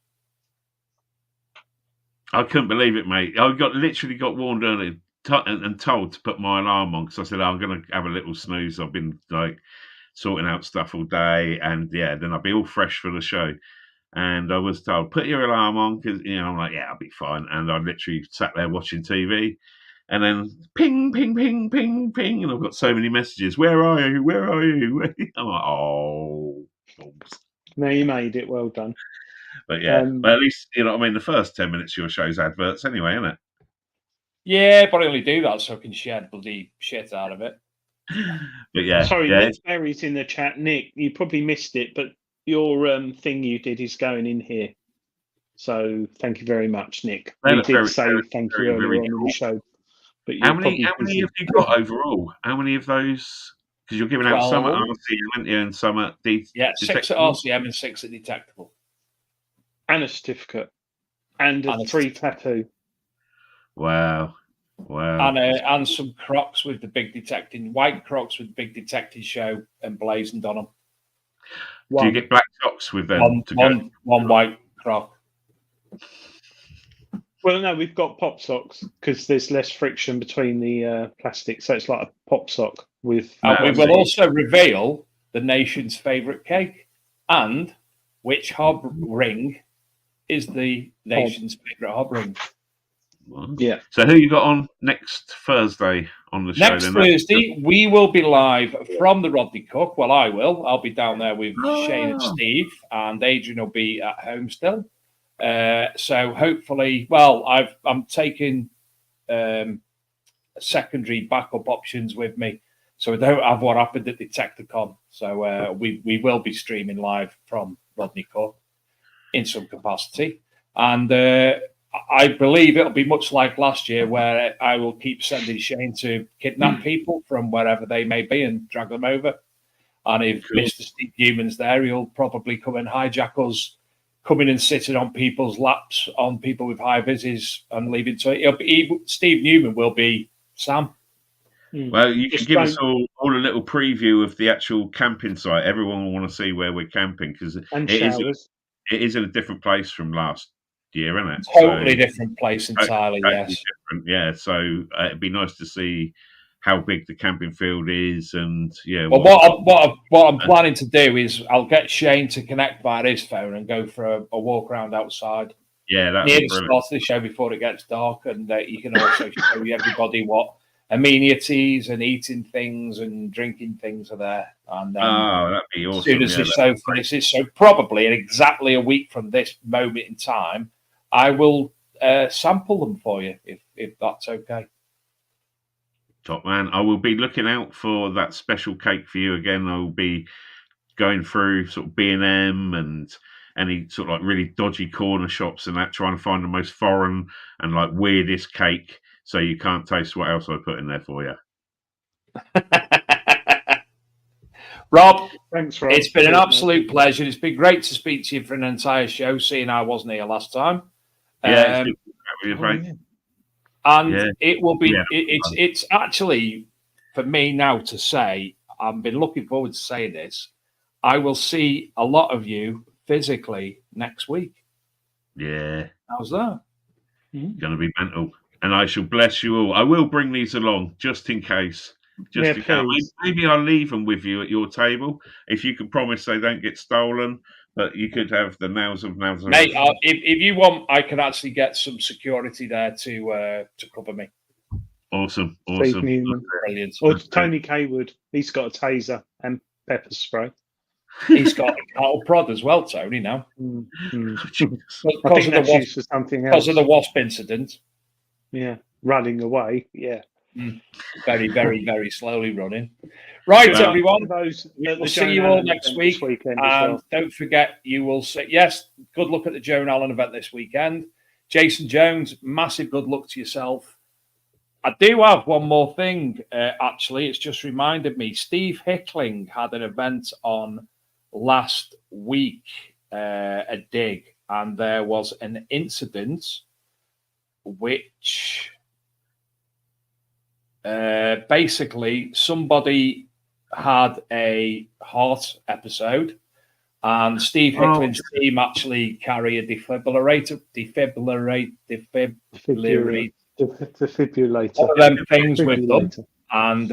I couldn't believe it, mate. I literally got warned early and told to put my alarm on because I said I'm going to have a little snooze. I've been sorting out stuff all day, and then I'll be all fresh for the show. And I was told put your alarm on because I'm like, yeah, I'll be fine. And I literally sat there watching TV, and then ping, ping, ping, ping, ping, and I've got so many messages. Where are you? Where are you? I'm like, oh. Oops. No, you made it. Well done. But but at least the first 10 minutes of your show's adverts anyway, isn't it? Yeah, but I only do that so I can shed bloody shit out of it. But sorry, Nick Berry's in the chat. Nick, you probably missed it, but your thing you did is going in here. So thank you very much, Nick. We did say thank you earlier on in the show. But how many have you got overall? How many of those? Because you're giving out some at RCM and some at Detectable. 6 at RCM and 6 at Detectable. And a certificate. And a free tattoo. Wow. And some Crocs with the big detecting, white Crocs with the big detecting show emblazoned on them. Do you get black socks with them? One white Croc. Well, no, we've got pop socks because there's less friction between the plastic. So it's like a pop sock with. We will also reveal the nation's favourite cake and which hob ring is the nation's favourite hob ring. Yeah. So who you got on next Thursday on the show? Next Thursday, we will be live from the Rodney Cook. Well, I will. I'll be down there with Shane and Steve, and Adrian will be at home still. So hopefully, I'm taking secondary backup options with me, so I don't have what happened at Detecticon. So we will be streaming live from Rodney Cook in some capacity, and I believe it'll be much like last year, where I will keep sending Shane to kidnap people from wherever they may be and drag them over. And if Mr. Steve Newman's there, he'll probably come and hijack us, coming and sitting on people's laps, on people with high vises, and leaving to it. Steve Newman will be Sam. Well, you can give us all a little preview of the actual camping site. Everyone will want to see where we're camping because it is in a different place from last year, isn't it? Totally different place entirely, yes. Different, yeah, so it'd be nice to see how big the camping field is, and Well, what I'm planning to do is I'll get Shane to connect via his phone and go for a walk around outside. Yeah, that's near the start of the show before it gets dark, and you can also show everybody what amenities and eating things and drinking things are there. And that'd be awesome. As soon as this show finishes, so probably in exactly a week from this moment in time, I will sample them for you if that's okay. Top man. I will be looking out for that special cake for you again. I will be going through sort of B&M and any sort of like really dodgy corner shops and that, trying to find the most foreign and like weirdest cake so you can't taste what else I put in there for you. Rob, thanks, Rob. It's been an absolute pleasure. It's been great to speak to you for an entire show, seeing I wasn't here last time. Yeah, it's good to have you, and it will be. It's actually for me now to say. I've been looking forward to saying this. I will see a lot of you physically next week. Yeah, how's that? Going to be mental, and I shall bless you all. I will bring these along just in case. Maybe I'll leave them with you at your table if you can promise they don't get stolen. But you could have the nails of Nazareth. Mate, if you want, I can actually get some security there to cover me. Awesome. Brilliant. Or Tony Kaywood, he's got a taser and pepper spray. He's got a cattle prod as well, Tony. Now, I think that's used for something else because of the wasp incident. Yeah, running away. Yeah. Very, very, very slowly running. Right, Well, everyone. We'll We'll see you all next week. Weekend And as well. don't forget, you will say, yes, good luck at the Joan Allen event this weekend. Jason Jones, massive good luck to yourself. I do have one more thing, actually. It's just reminded me. Steve Hickling had an event on last week, a dig, and there was an incident which basically somebody had a heart episode, and Steve Hickling's team actually carry a defibrillator. One of them things with them, and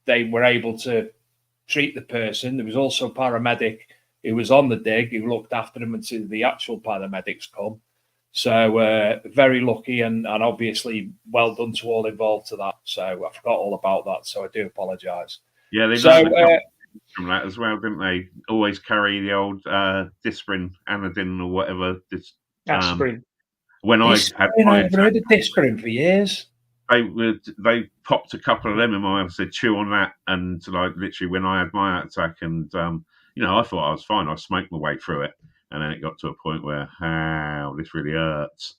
they were able to treat the person. There was also a paramedic who was on the dig who looked after them until the actual paramedics come. So very lucky and obviously well done to all involved to that. So I forgot all about that. So I do apologise. Yeah, they from that as well, didn't they? Always carry the old Disprin, Anodin, or whatever. Aspirin. When I had my I've heard of Disprin for years. They popped a couple of them in my eye and said, chew on that. And like literally when I had my heart attack, and I thought I was fine. I smoked my way through it. And then it got to a point where, this really hurts.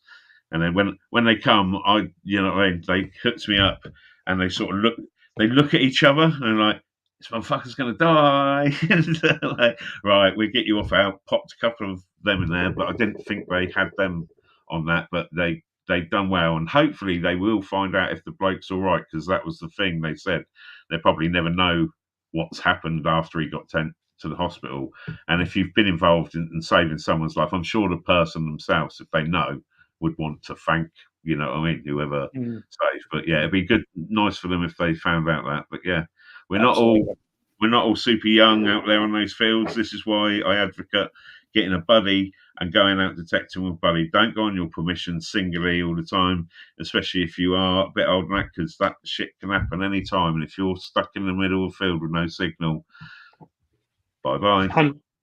And then when they come, they hooked me up, and they sort of look at each other, and they're like, this motherfucker's going to die. And like, right, we'll get you off out. Popped a couple of them in there, but I didn't think they had them on that. But they've done well, and hopefully they will find out if the bloke's all right, because that was the thing they said. They probably never know what's happened after he got sent to the hospital. And if you've been involved in saving someone's life, I'm sure the person themselves, if they know, would want to thank, whoever saved. But yeah, it'd be nice for them if they found out that. But yeah, we're not all super young out there on those fields. This is why I advocate getting a buddy and going out detecting with buddy. Don't go on your permission singly all the time, especially if you are a bit older than that, because that shit can happen any time. And if you're stuck in the middle of the field with no signal, bye-bye.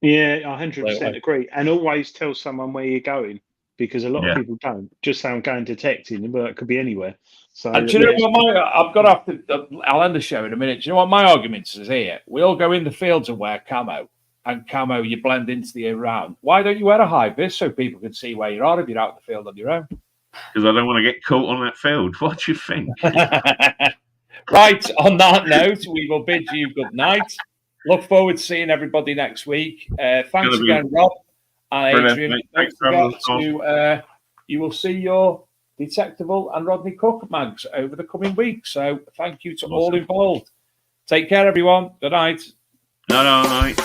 Yeah, I 100% agree. And always tell someone where you're going, because a lot of people don't. Just say I'm going detecting, but it could be anywhere. So do you know what I've got to I'll end the show in a minute. Do you know what my argument is here? We all go in the fields and wear camo. And camo, you blend into the around. Why don't you wear a high vis so people can see where you are if you're out in the field on your own? Because I don't want to get caught on that field. What do you think? Right, on that note, we will bid you good night. Look forward to seeing everybody next week. Thanks again, Rob and Adrian. You will see your Detectable and Rodney Cook mags over the coming weeks. So thank you to all involved. Take care, everyone. Good night. No, night.